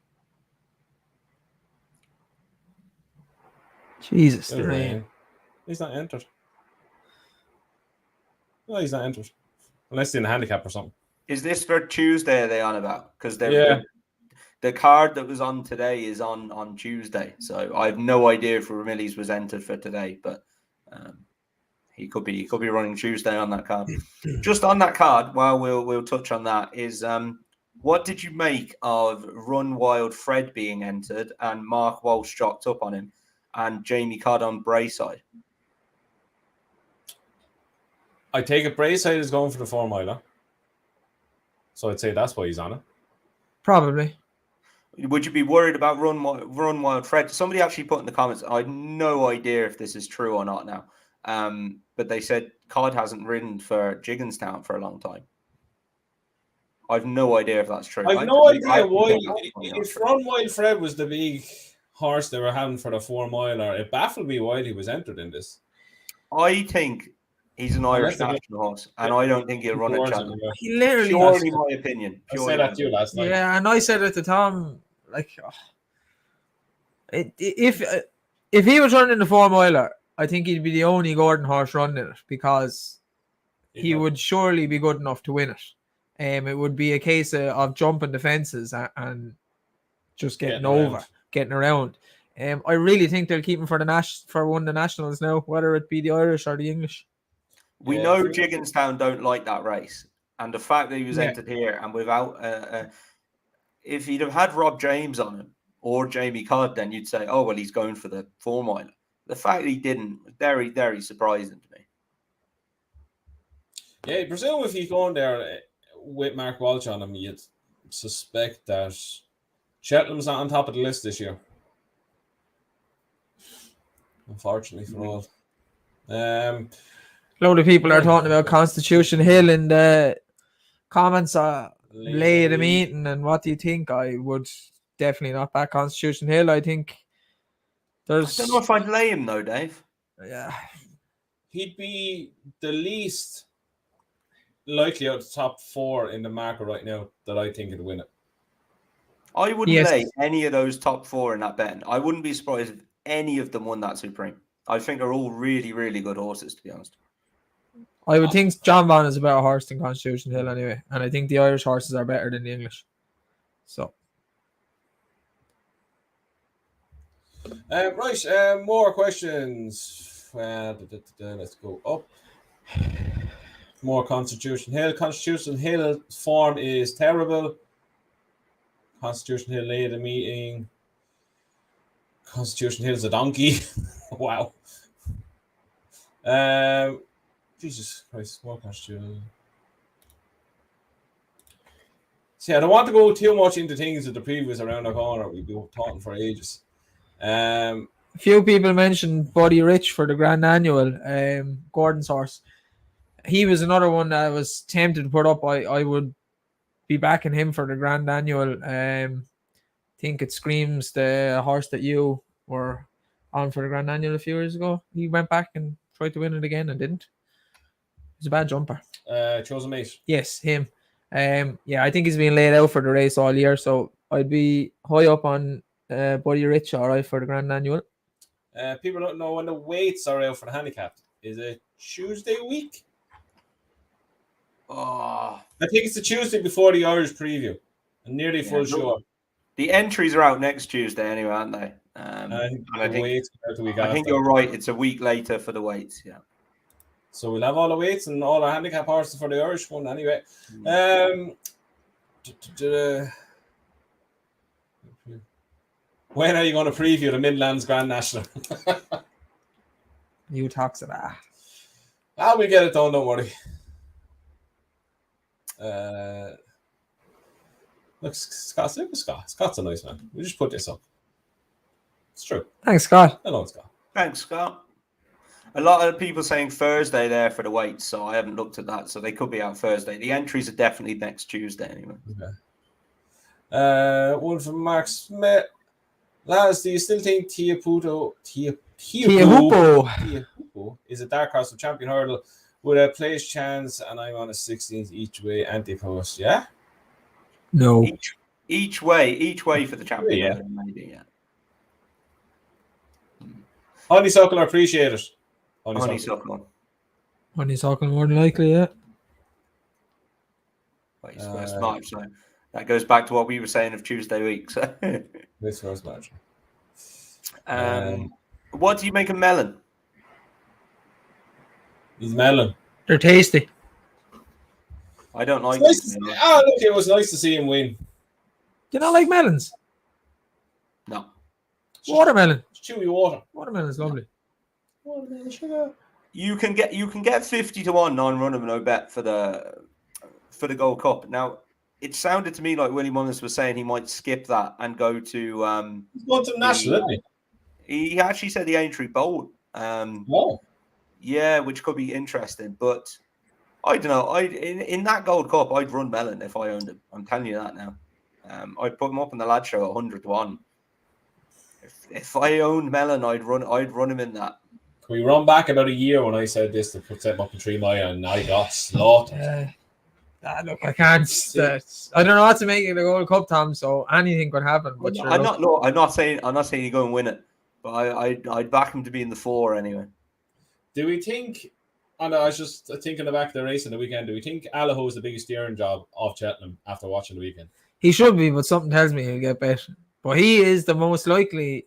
Jesus. He's not entered. No, he's not entered. Unless he's in a handicap or something. Is this for Tuesday are they on about? Because the card that was on today is on Tuesday. So I have no idea if Ramillies was entered for today, but he could be running Tuesday on that card. Just on that card, while we'll touch on that, is what did you make of Run Wild Fred being entered and Mark Walsh jocked up on him and Jamie Codd on Brayside? I take it Brayside is going for the 4 miler. So I'd say that's why he's on it. Probably. Would you be worried about Run Wild Fred? Somebody actually put in the comments, I have no idea if this is true or not now. But they said Codd hasn't ridden for Jigginstown for a long time. I've no idea if that's true. I've no idea why. If Run Wild Fred was the big horse they were having for the 4 miler, it baffled me why he was entered in this. I think he's an Irish national horse, and I don't think he'll run a challenge. He literally, purely my opinion. I said that to you last night. Yeah, and I said it to Tom, like, if he was running the 4 miler, I think he'd be the only Gordon horse running it because he would surely be good enough to win it. It would be a case of jumping the fences and just getting around. I really think they'll keep him for one of the nationals now, whether it be the Irish or the English. We know Jigginstown don't like that race, and the fact that he was entered here and without, if he'd have had Rob James on him or Jamie Codd, then you'd say, oh well, he's going for the 4 miler. The fact that he didn't, very, very surprising to me. Yeah, I presume if he's going there with Mark Walsh on him, you'd suspect that Cheltenham's not on top of the list this year. Unfortunately for all. A load of people are talking about Constitution Hill in the comments. lay the meeting and what do you think? I would definitely not back Constitution Hill. I think I don't know if I'd lay him though, Dave. Yeah, He'd be the least likely out of the top 4 in the market right now that I think would win it. I wouldn't lay any of those top 4 in that bet. I wouldn't be surprised if any of them won that Supreme. I think they're all really, really good horses, to be honest. I would think John Bond is a better horse than Constitution Hill anyway, and I think the Irish horses are better than the English. So, right, more questions. Let's go up. More Constitution Hill. Constitution Hill form is terrible. Constitution Hill lay the meeting. Constitution Hill's a donkey. Wow. Jesus Christ, more Constitution. See, I don't want to go too much into things at the previous around the corner. We've been talking for ages. A few people mentioned Buddy Rich for the Grand Annual, Gordon's horse. He was another one that I was tempted to put up. I would be backing him for the Grand Annual. Think it screams the horse that you were on for the Grand Annual a few years ago. He went back and tried to win it again and didn't. He's a bad jumper. Chosen Mate. Yes, him. Yeah, I think he's been laid out for the race all year, so I'd be high up on Buddy Rich, all right, for the Grand Annual. People don't know when the weights are out for the handicap. Is it Tuesday week? Oh, I think it's the Tuesday before the Irish preview. I'm nearly full sure. The entries are out next Tuesday anyway, aren't they? I think you're right. It's a week later for the weights, yeah. So we'll have all the weights and all our handicap horses for the Irish one anyway. When are you going to preview the Midlands Grand National? You talk to that. We get it done, don't worry. Look, Scott's a nice man. We just put this up. It's true. Thanks, Scott. Hello, Scott. Thanks, Scott. A lot of people saying Thursday there for the weights, so I haven't looked at that. So they could be out Thursday. The entries are definitely next Tuesday anyway. Okay. One from Mark Smith. Lads, do you still think Tiahupo is a dark horse of champion hurdle with a place chance? And I'm on a 16th each way Ante Post. Yeah. No. Each way for the champion hurdle, maybe. Yeah. Honeysuckle or appreciate it? Honeysuckle more than likely, yeah. It's first March, so that goes back to what we were saying of Tuesday week. So. This first March. What do you make of Melon? He's melon. They're tasty. I don't like look, it was nice to see him win. Do you not like melons? No. Watermelon. Chewy water. Watermelon's lovely. Watermelon sugar. You can get 50-1 non-runner no bet for the Gold Cup. Now, it sounded to me like Willie Mullins was saying he might skip that and go to he's going to national, isn't he? He actually said the Aintree Bowl. Yeah, which could be interesting. But I don't know. In that Gold Cup, I'd run Melon if I owned him. I'm telling you that now. I'd put him up in the lad show at 100-1. If I owned Melon, I'd run him in that. Can we run back about a year when I said this to put them up in 3 mile and I got slaughtered? Look, I can't. I don't know what to make of the Gold Cup, Tom. So anything could happen. But I'm not saying you go and win it, but I'd back him to be in the 4 anyway. Do we think? And I was just thinking the back of the race on the weekend. Do we think Allaho is the biggest steering job of Cheltenham after watching the weekend? He should be, but something tells me he'll get bet. But he is the most likely,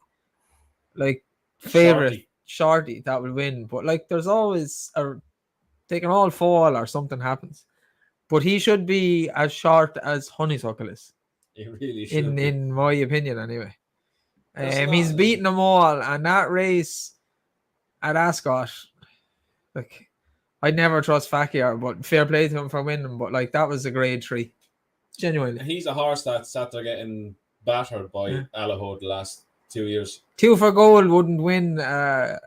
favorite shorty that will win. But there's always they can all fall or something happens. But he should be as short as Honeysuckle is. He really should. In my opinion, anyway. He's beaten them all, and that race at Ascot, I'd never trust Fakir, but fair play to him for winning. But that was a grade 3, genuinely. And he's a horse that sat there getting battered by Allaho the last 2 years. 2 for Gold wouldn't win a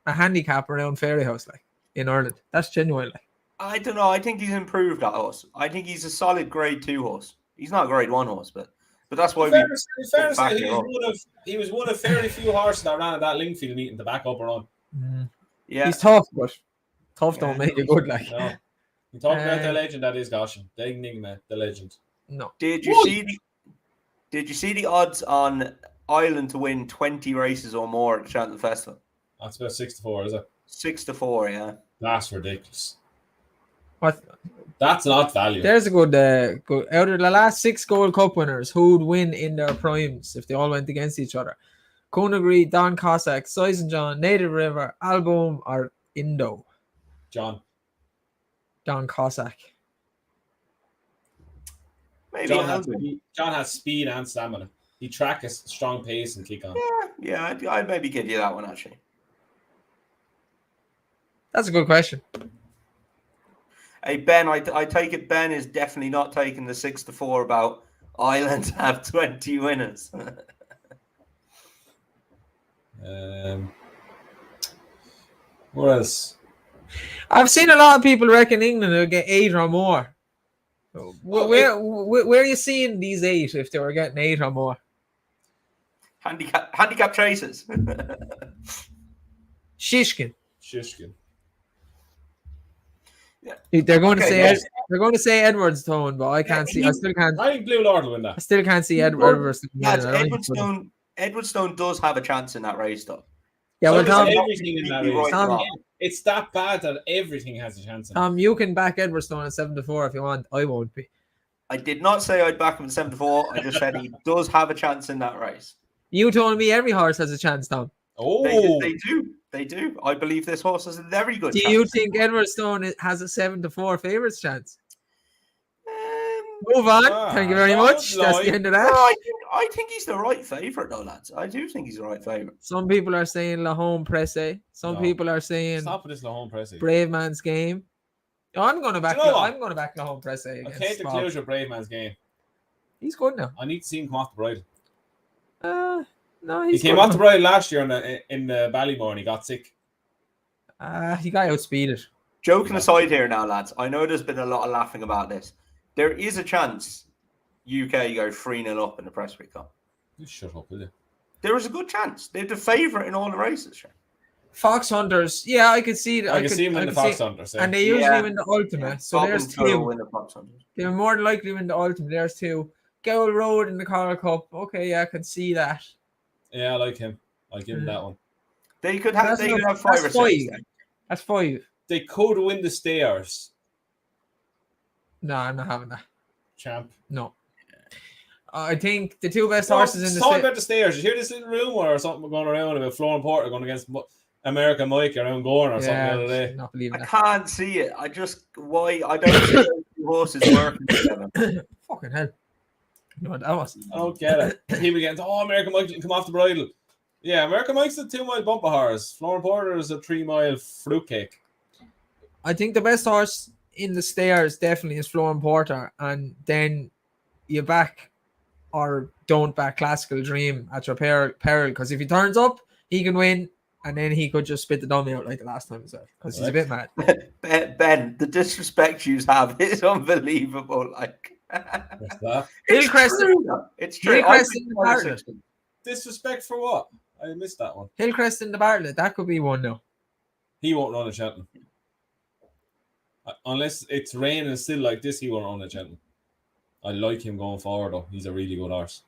handicap around Fairy House in Ireland. That's genuinely. I don't know. I think he's improved that horse. I think he's a solid grade 2 horse. He's not a grade 1 horse, but that's why In we. fairness, he was one of fairly few horses that ran at that Lingfield meeting to back up around. Yeah, He's tough, but tough don't make you good. Like, No. You talk about the legend that is Goshen, the enigma, the legend. no. Did you see the odds on Ireland to win 20 races or more at the Cheltenham Festival? That's about 6-4, is it? 6-4, yeah. That's ridiculous. What? That's not value. There's a good out of the last 6 Gold Cup winners, who would win in their primes if they all went against each other? Conagry, Don Cossack, Sizen John, Native River, Album, or Indo? John. Don Cossack. Maybe John has speed and stamina. He track a strong pace and kick on. Yeah, I'd maybe give you that one, actually. That's a good question. Hey, Ben, I take it Ben is definitely not taking the 6-4 about Ireland have 20 winners. What else? I've seen a lot of people reckon England will get 8 or more. Where are you seeing these 8 if they were getting 8 or more? Handicap chasers. Shishkin. Yeah. They're going to say Edwards Tone, but I can't see. I still can't. I think Blue Lord will win that. I still can't see Edwards. Edwardstone does have a chance in that race, though. Yeah, well, Tom, everything in that race. Tom, it's that bad that everything has a chance. Tom, you can back Edwardstone at 7-4 if you want. I won't be. I did not say I'd back him at 7-4. I just said he does have a chance in that race. You told me every horse has a chance, Tom. Oh, they do. I believe this horse has a very good chance. Do you think Edwardstone has a 7-4 favourites chance? Move on. Thank you very much. That's the end of that. I think he's the right favourite, though, lads. I do think he's the right favourite. Some people are saying La Home Presse. Some people are saying stop with this La Home Presse. Brave Man's Game. I'm going to back. I'm going to back La Home Presse. I can't declare your Brave Man's Game. He's good now. I need to see him come off the bridle. No, he came off the bridle last year in the Ballymore and he got sick. He got outspeeded. Joking aside here now, lads. I know there's been a lot of laughing about this. There is a chance UK go 3-0 up in the Press Week Cup. You shut up, will you? There is a good chance. They're the favourite in all the races. Fox Hunters, yeah, I could see that. I can see them in the Fox Hunters, and they usually win the Ultimate. So there's 2. Win the Fox Hunters. They're more than likely win the Ultimate. There's 2. Gowl Road in the Coral Cup. Okay, yeah, I can see that. Yeah, I like him. I'll give him that one. They could have 5 or 6. That's 5. They could win the Stayers. No, I'm not having that. Champ. No. I think the 2 best horses in the Talk about the Stayers. You hear this little rumour or something going around about Florian Porter going against American Mike around Gorn or something the other day? Not believing that. I can't see it. I don't see those 2 horses working together. Fucking hell. No, that was. I don't get it. People getting, American Mike didn't come off the bridle. Yeah, American Mike's a 2-mile bumper horse. Florian Porter is a 3-mile fruitcake. I think the best horse in the Stayers definitely is Florian Porter, and then you back or don't back Classical Dream at your peril, because if he turns up, he can win, and then he could just spit the dummy out like the last time as well, because he's a bit mad. Ben, the disrespect you have is unbelievable. Like, what's that? It's true. Disrespect for what? I missed that one. Hillcrest in the Bartlett, that could be one now. He won't run a Cheltenham. Unless it's raining still like this, he won't run a Cheltenham. I like him going forward, though. He's a really good horse.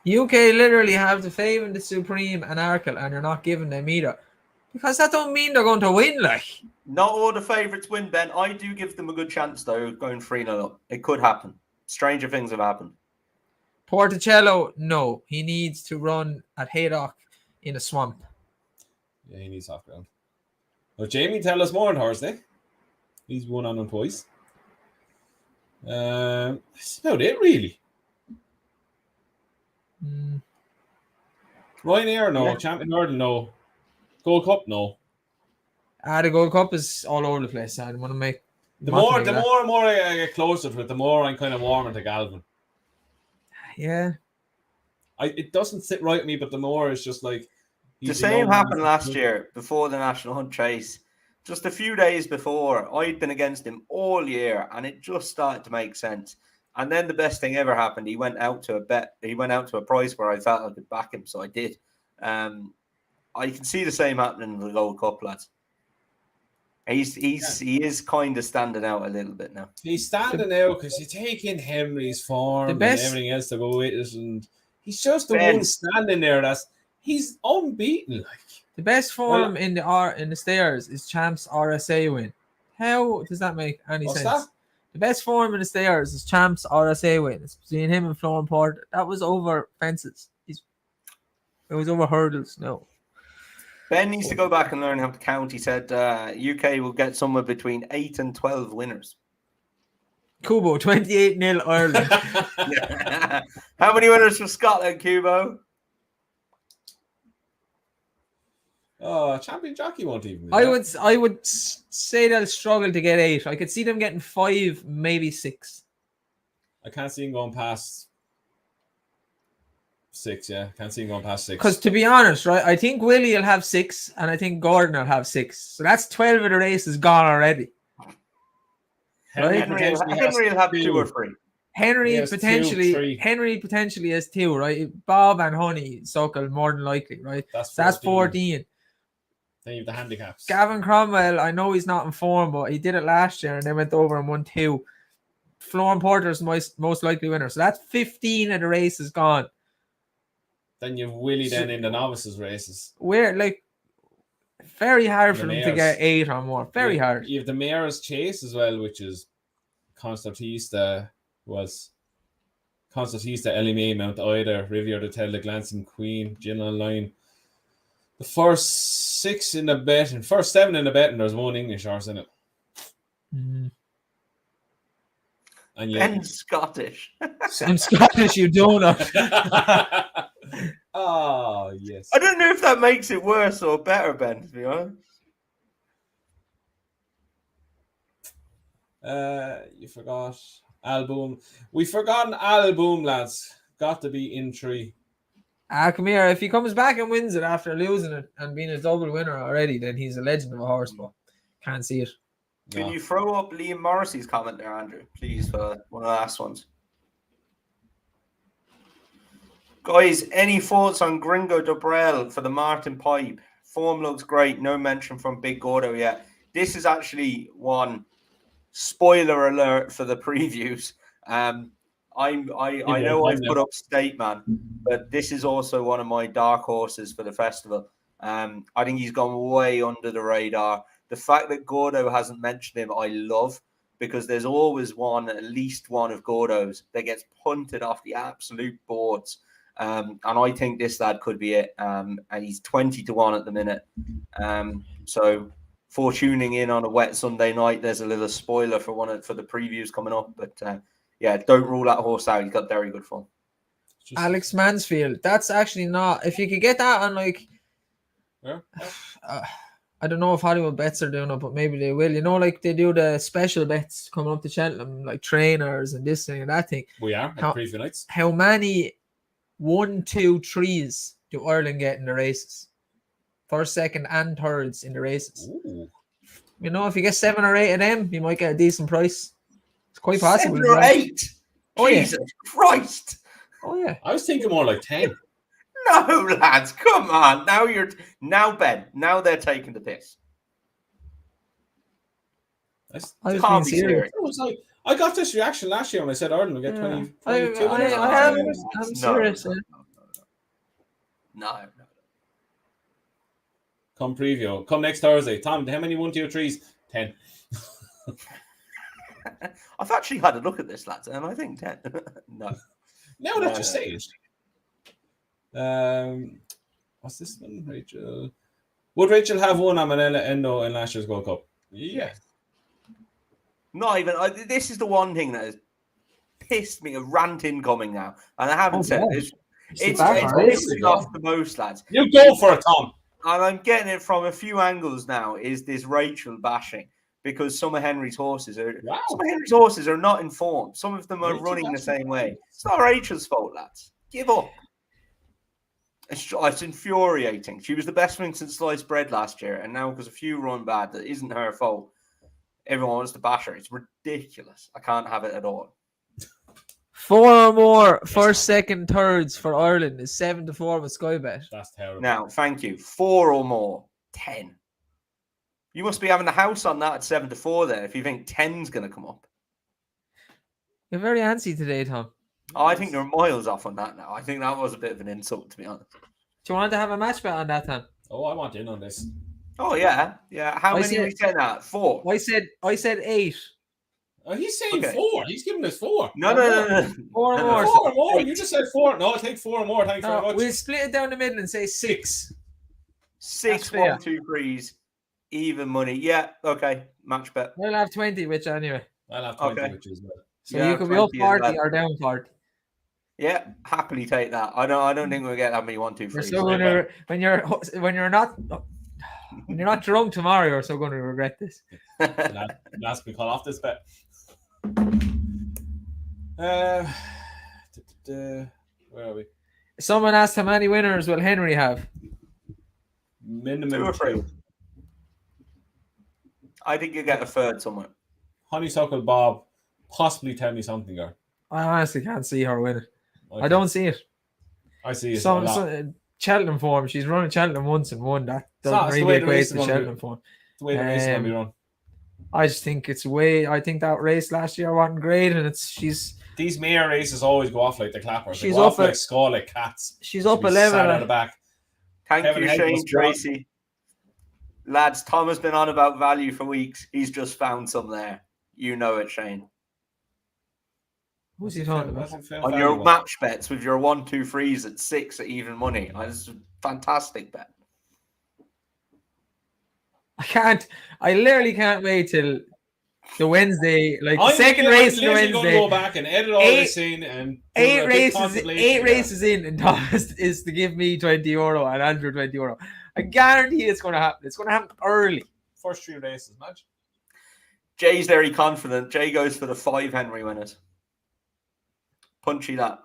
UK literally have the Fave and the Supreme and Arkle, and you're not giving them either. Because that don't mean they're going to win, like. Not all the favourites win, Ben. I do give them a good chance, though, going 3-0 up. It could happen. Stranger things have happened. Porticello, no. He needs to run at Haydock in a swamp. Yeah, he needs soft ground. Well, Jamie, tell us more on Thursday. He's won on twice. That's about it, really. Ryanair, no. Yeah. Champion Hurdle, no. Gold Cup, no. The Gold Cup is all over the place. I want to make the more and more I get closer to it, the more I'm kind of warming to Galvin. Yeah. It doesn't sit right with me, but the more it's just like the same happened last year before the National Hunt Chase. just a few days before, I'd been against him all year, and it just started to make sense. And then the best thing ever happened. He went out to a bet. He went out to a price where I felt I could back him, so I did. I can see the same happening in the Gold Cup, lads. He is kind of standing out a little bit now. He's standing out because you take in Henry's form and everything else to go with it, and he's just the one standing there. He's unbeaten. Like the best form in the stairs is Champs RSA win. How does that make any sense? That? The best form in the stairs is Champs RSA win. It's between him and Florin Porter. That was over fences. It was over hurdles. No. Ben needs to go back and learn how to count. He said UK will get somewhere between 8 and 12 winners. Kubo, 28-0 Ireland. How many winners for Scotland, Kubo? Oh, Champion Jockey won't even. I would say they'll struggle to get 8. I could see them getting 5, maybe 6. I can't see him going past 6. Yeah, can't see him going past 6. Because to be honest, right, I think Willie will have 6, and I think Gordon will have 6. So that's 12 of the races gone already. Right? Henry will have 2 or 3. Henry potentially has 2, right? Bob and Honeysuckle more than likely, right? That's 14. Then you have the handicaps. Gavin Cromwell, I know he's not in form, but he did it last year and they went over and won 2. Florin Porter's most likely winner. So that's 15 of the races gone. Then you have Willie then in the novices races. Very hard for them to get 8 or more. Very hard. You have the Mayor's Chase as well, which is Concertista, Ellie Mae, Mount Ida, Riviera de Tel, the Glancing Queen, Gin Online. The first 7 in the betting, there's 1 English horse in it. Mm. And Ben's Scottish. I'm Scottish, you donut. Oh, yes. I don't know if that makes it worse or better, Ben, to be honest. You forgot Album. We forgot an Album, lads. Got to be in 3. Come here. If he comes back and wins it after losing it and being a double winner already, then he's a legend of a horse, but can't see it. Can you throw up Liam Morrissey's comment there, Andrew, please, for one of the last ones? Guys, any thoughts on Gringo Dobrell for the Martin Pipe? Form looks great. No mention from Big Gordo yet. This is actually one spoiler alert for the previews. I know I've put up State Man, but this is also one of my dark horses for the festival. I think he's gone way under the radar. The fact that Gordo hasn't mentioned him, I love, because there's always at least one of Gordo's that gets punted off the absolute boards. And I think this lad could be it. And he's 20-1 at the minute. So for tuning in on a wet Sunday night, there's a little spoiler for the previews coming up. But yeah, don't rule that horse out. He's got very good form. Alex Mansfield. That's actually not. If you could get that on I don't know if Hollywood Bets are doing it, but maybe they will. You know, like they do the special bets coming up to Cheltenham, like trainers and this thing and that thing. We are at preview nights. How many 1, 2, 3s do Ireland get in the races? First, second, and thirds in the races. Ooh. You know, if you get 7 or 8 of them, you might get a decent price. It's quite possible. 7 or 8? Oh, Jesus Christ! Oh yeah. I was thinking more like 10. No, lads, come on. Now Ben. Now they're taking the piss. I was being serious. I got this reaction last year when I said Ireland will get 22. I'm serious. No. Come preview. Come next Thursday. Tom, how many 1, 2, 3s? 10. I've actually had a look at this, lads, and I think 10. No. Now that you say it. What's this one? Rachel. Would Rachel have won Amanella Endo in last year's Gold Cup? Yeah. Not even. This is the one thing that has pissed me. A rant incoming now, and I haven't said it. It's pissing off the most, lads. You go for it, Tom. And I'm getting it from a few angles now. Is this Rachel bashing? Because some of Henry's horses are not informed. Some of them are running the same way. It's not Rachel's fault, lads. Give up. It's infuriating. She was the best thing since sliced bread last year, and now because a few run bad, that isn't her fault. Everyone wants to bash her. It's ridiculous. I can't have it at all. 4 or more first, second, thirds for Ireland is 7-4 with Sky Bet. That's terrible. Now, thank you. 4 or more, 10. You must be having the house on that at 7-4 there if you think 10's going to come up. You're very antsy today, Tom. Oh, I think you're miles off on that now. I think that was a bit of an insult, to be honest. Do you want to have a match bet on that, Tom? Oh, I want in on this. Oh, yeah. Yeah. How many are we saying that? 4. I said 8. Oh, he's saying Okay. 4. He's giving us 4. No. 4 or No, more. 4 or more. You just said 4. No, I'll take 4 or more. Thanks very much. We'll split it down the middle and say 6. 6, fair. 1, 2, 3s. Even money. Yeah. Okay. Match bet. We'll have 20, which anyway. I'll have 20, Okay. which is well. So Yeah, you could be up 20 as 40 well. or down 40. Yeah. Happily take that. I don't think we'll get that many 1, 2, 3s. So when you're not drunk tomorrow, you're so going to regret this. Last we call off this bet. Where are we? Someone asked how many winners will Henry have? Minimum 2 or 3. 2. I think you get a third somewhere. Honeysuckle Bob, possibly tell me something, or I honestly can't see her winning. I don't see it. I see it a lot. Some Cheltenham form. She's running Cheltenham once and won. That not- doesn't it's the way really the equate race to is gonna Cheltenham be. form. The way the race is going to be run. I just think it's way. I think that race last year wasn't great, and she's These mare races always go off like the clappers. They She's go up off like at- skull, like cats. she's up Be 11. sat out the back. Thank Kevin you, Head Shane was Tracy. Lads, Tom has been on about value for weeks. He's just found some there. You know it, Shane. Who's he talking about? On your match bets with your 1, 2, 3s at 6 at even money. This is a fantastic bet. I literally can't wait till the Wednesday, like the I'm second literally race of the going to Wednesday. go back and edit all this in and put Eight a big races, contemplation 8 there. races in, and Thomas is to give me €20 and Andrew €20. I guarantee it's going to happen. It's going to happen early. First 3 races, match. Jay's very confident. Jay goes for the 5 Henry winners. Punchy that.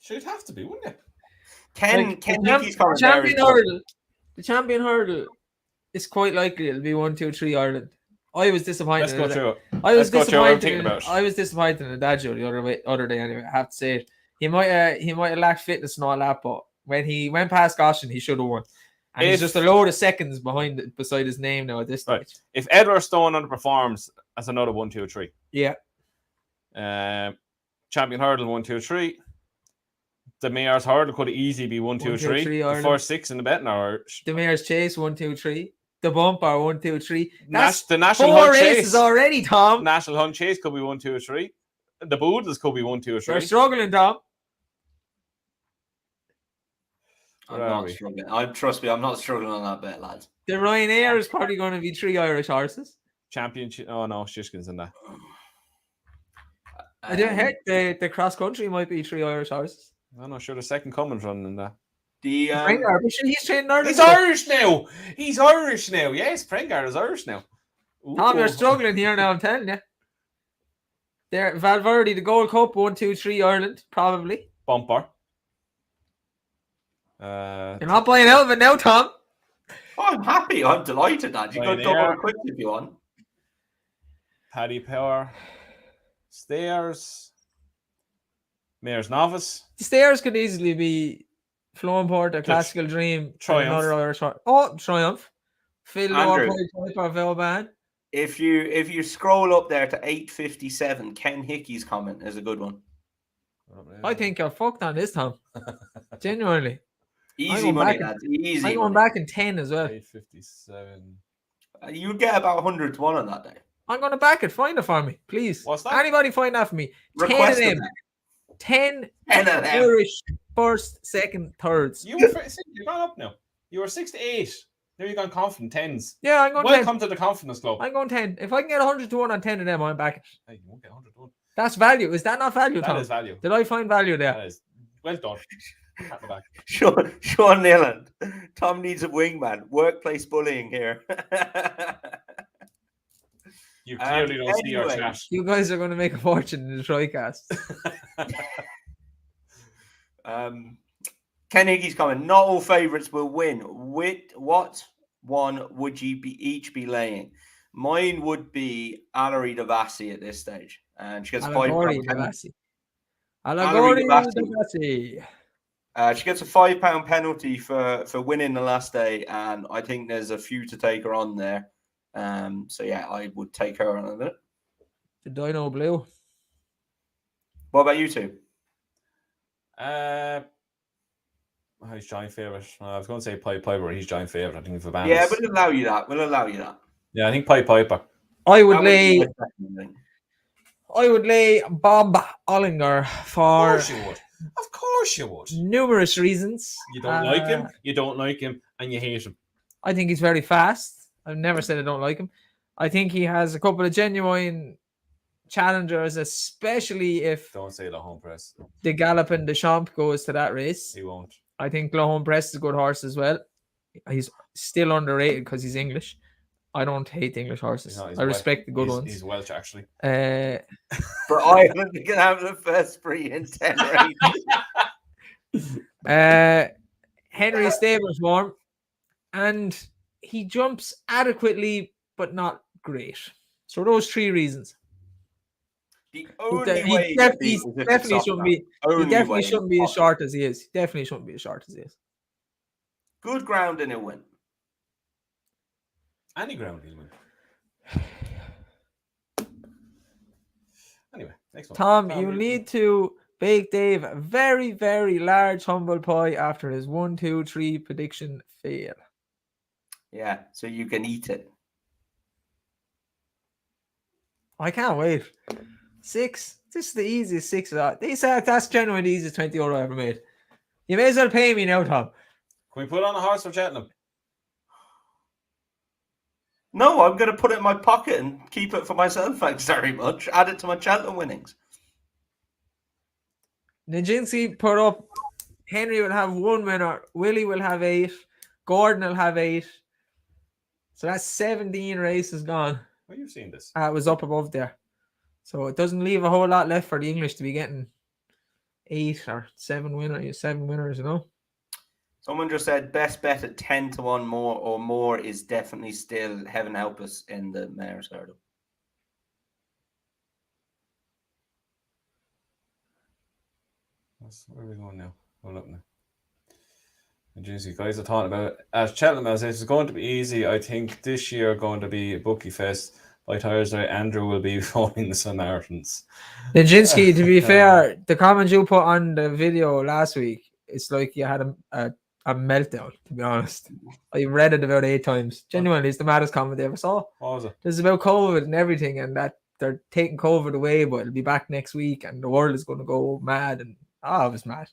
Should have to be, wouldn't it? Ken Like, Hickey's comment there is the champion hurdle is quite likely it'll be 1, 2, 3 Ireland. I was disappointed. Let's go in it. through it. I was Let's go through what I'm disappointed. thinking In, about. I was disappointed in the dad show the other day. Anyway, I have to say it. He might have lacked fitness and all that, but when he went past Goshen, he should have won. And he's just a load of seconds beside his name now at this stage. Right. If Edward Stone underperforms, that's another 1, 2, 3. Yeah. Champion hurdle 1, 2, 3. The mayor's hurdle could easily be 1, 2, 3. The Ireland. first 6 in the betting hour. The mayor's chase 1, 2, 3. The bumper 1, 2, 3. That's The National 4 Hunt races Chase. already, Tom. National Hunt Chase could be 1, 2, 3. The Boodles could be 1, 2, 3. You're struggling, Tom. I'm not struggling. Trust me, I'm not struggling on that bet, lads. The Ryanair is probably going to be 3 Irish horses. Championship. Oh no, Shishkin's in that. I don't heck the cross country might be 3 Irish horses. I'm not sure the second coming's running in that. The He's training Ireland. He's Irish now. He's Irish now. Yes, Prengard is Irish now. Ooh. Tom, you're struggling here now. I'm telling you. There, Valverde, the Gold Cup 1, 2, 3 Ireland probably. Bumper. You're not buying out of it now, Tom. I'm happy. I'm delighted, lad. You got double quick if you want. Paddy Power. Stairs. Mayor's Novice. The Stairs could easily be Flowport, a Classical Dream, Triumph. another Irish horse. Oh, Triumph. Phil Andrew. Piper, Velban. If you scroll up there to 8:57, Ken Hickey's comment is a good one. I think you're fucked on this, Tom. Genuinely. Easy money, lads. Easy. I'm going back in 10 as well. 857. You get about 100 to 1 on that day. I'm going to back it. Find it for me, please. What's that? Anybody find that for me? Request 10 of of them. them. 10 10 of them. Irish first, second, thirds. You've gone up now. You were 6 to 8. There you gone confident 10s. Yeah, I'm going 10. Welcome to the confidence club. I'm going 10. If I can get 100 to 1 on 10 of them, I'm back. Hey, you won't get 100 to 1. That's value. Is that not value, Tom? That is value. Did I find value there? That is well done. Pat the back. Sean Nealon. Tom needs a wingman. Workplace bullying here. You clearly don't see our Anyway. chat. You guys are going to make a fortune in the TriCast. Ken Higgie's comment. Not all favourites will win. What one would you each be laying? Mine would be Allery Devassi at this stage, and she gets Allegory £5 Devassi. Allery Allegory Devassi. Devassi. She gets a £5 penalty for winning the last day, and I think there's a few to take her on there. So yeah, I would take her on a minute. The Dino Blue. What about you two? He's giant favourite. I was going to say Piper. He's giant favourite. I think for Bands. Yeah, we'll allow you that. We'll allow you that. Yeah, I think Piper. I would lay Bob Ollinger Of for course you would. Of course you would. numerous reasons. You don't like him. You don't like him, and you hate him. I think he's very fast. I've never said I don't like him. I think he has a couple of genuine challengers, especially if Don't say the home press. the Gallop and the Champ goes to that race. He won't. I think Home Press is a good horse as well. He's still underrated because he's English. I don't hate English horses. I respect the good ones. He's Welsh, actually. But Ireland can have the first spree in 10 races. Henry Stable's warm, and he jumps adequately, but not great. So those three reasons. The only He way definitely shouldn't be. He definitely shouldn't be as short as he is. He definitely shouldn't be as short as he is. Good ground and he'll win. Any ground he'll win. Anyway, next one. Tom, you need to bake Dave a very, very large humble pie after his 1, 2, 3 prediction fail. Yeah, so you can eat it. I can't wait. 6. This is the easiest 6. That's genuinely the easiest €20 I ever made. You may as well pay me now, Tom. Can we put on a horse for Cheltenham? No, I'm going to put it in my pocket and keep it for myself, thanks very much. Add it to my Cheltenham winnings. Nijinsky put up, Henry will have 1 winner, Willie will have 8, Gordon will have 8. So that's 17 races gone. Well, you've seen this. It was up above there. So it doesn't leave a whole lot left for the English to be getting 8 or 7 winners, you know. Someone just said best bet at 10 to 1 more is definitely still Heaven Help Us in the Mayor's Hurdle. Where are we going now? Hold up now. Juicy guys are talking about it. At Cheltenham, as it's going to be easy. I think this year going to be a bookie fest. By Thursday, Andrew will be phoning the Samaritans. Nijinsky, to be fair, the comment you put on the video last week, it's like you had a meltdown, to be honest. I read it about 8 times. Genuinely, it's the maddest comment they ever saw. What was it? This is about COVID and everything, and that they're taking COVID away, but it'll be back next week, and the world is going to go mad. And I was mad.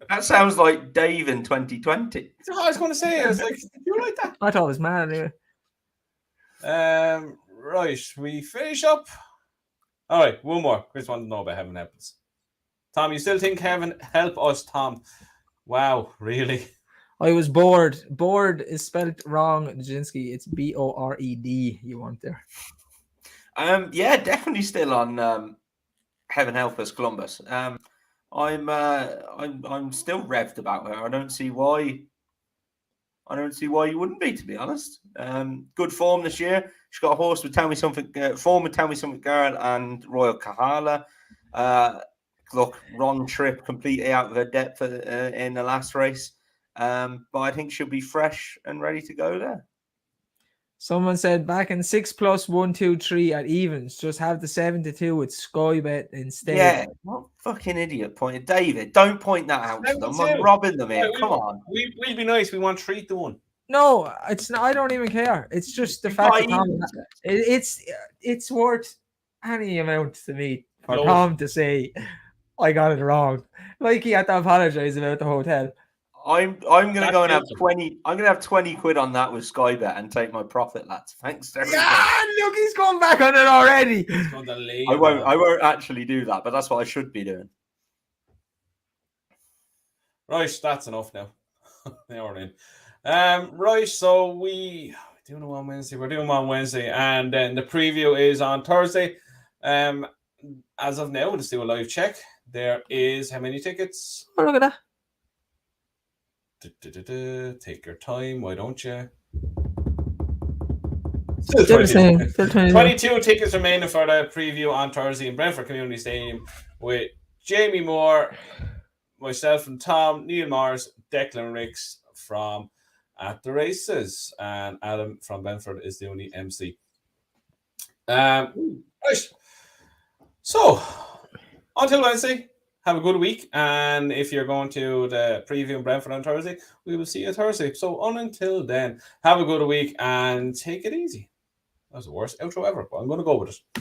That sounds like Dave in 2020. That's what I was going to say. I was like, you like that? I thought it was mad anyway. Right, we finish up. All right, one more. Chris wanted to know about Heaven Help Us. Tom, you still think Heaven Help Us, Tom? Wow, really? I was bored. Bored is spelled wrong, Nijinsky. It's Bored you want there. Yeah, definitely still on Heaven Help Us, Columbus. I'm still revved about her. I don't see why you wouldn't be, to be honest. Good form this year. She's got a horse with Tell Me Something, form with Tell Me Something Girl and Royal Kahala. Look, Ron Tripp completely out of her depth in the last race. But I think she'll be fresh and ready to go there. Someone said back in 6+, 1, 2, 3 at evens, just have the 7 to 2 with Sky Bet instead. Yeah, what fucking idiot pointed. David, don't point that out to them. I'm robbing them here. Come on. We'll be nice. We want 3 to 1. No, it's not. I don't even care. It's just the fact that Tom, it's worth any amount to me for Tom to say I got it wrong. Like he had to apologize about the hotel. I'm gonna go and have 20. I'm gonna have 20 quid on that with Skybet and take my profit, lads. Thanks, everybody. Yeah, look, he's gone back on it already. I won't actually do that, but that's what I should be doing. Right, that's enough now. Now we're in. Right, so we doing them on Wednesday. We're doing them on Wednesday, and then the preview is on Thursday. As of now, we'll just do a live check. there is how many tickets? Oh, look at that. Take your time, why don't you? Still the same. Still 22. 22 tickets remaining for the preview on Thursday in Brentford Community Stadium with Jamie Moore, myself and Tom, Neil Morris, Declan Ricks from At the Races, and Adam from Brentford is the only MC. Right. So, until Wednesday, have a good week. And if you're going to the preview in Brentford on Thursday, we will see you Thursday. So, until then, have a good week and take it easy. That was the worst outro ever, but I'm going to go with it.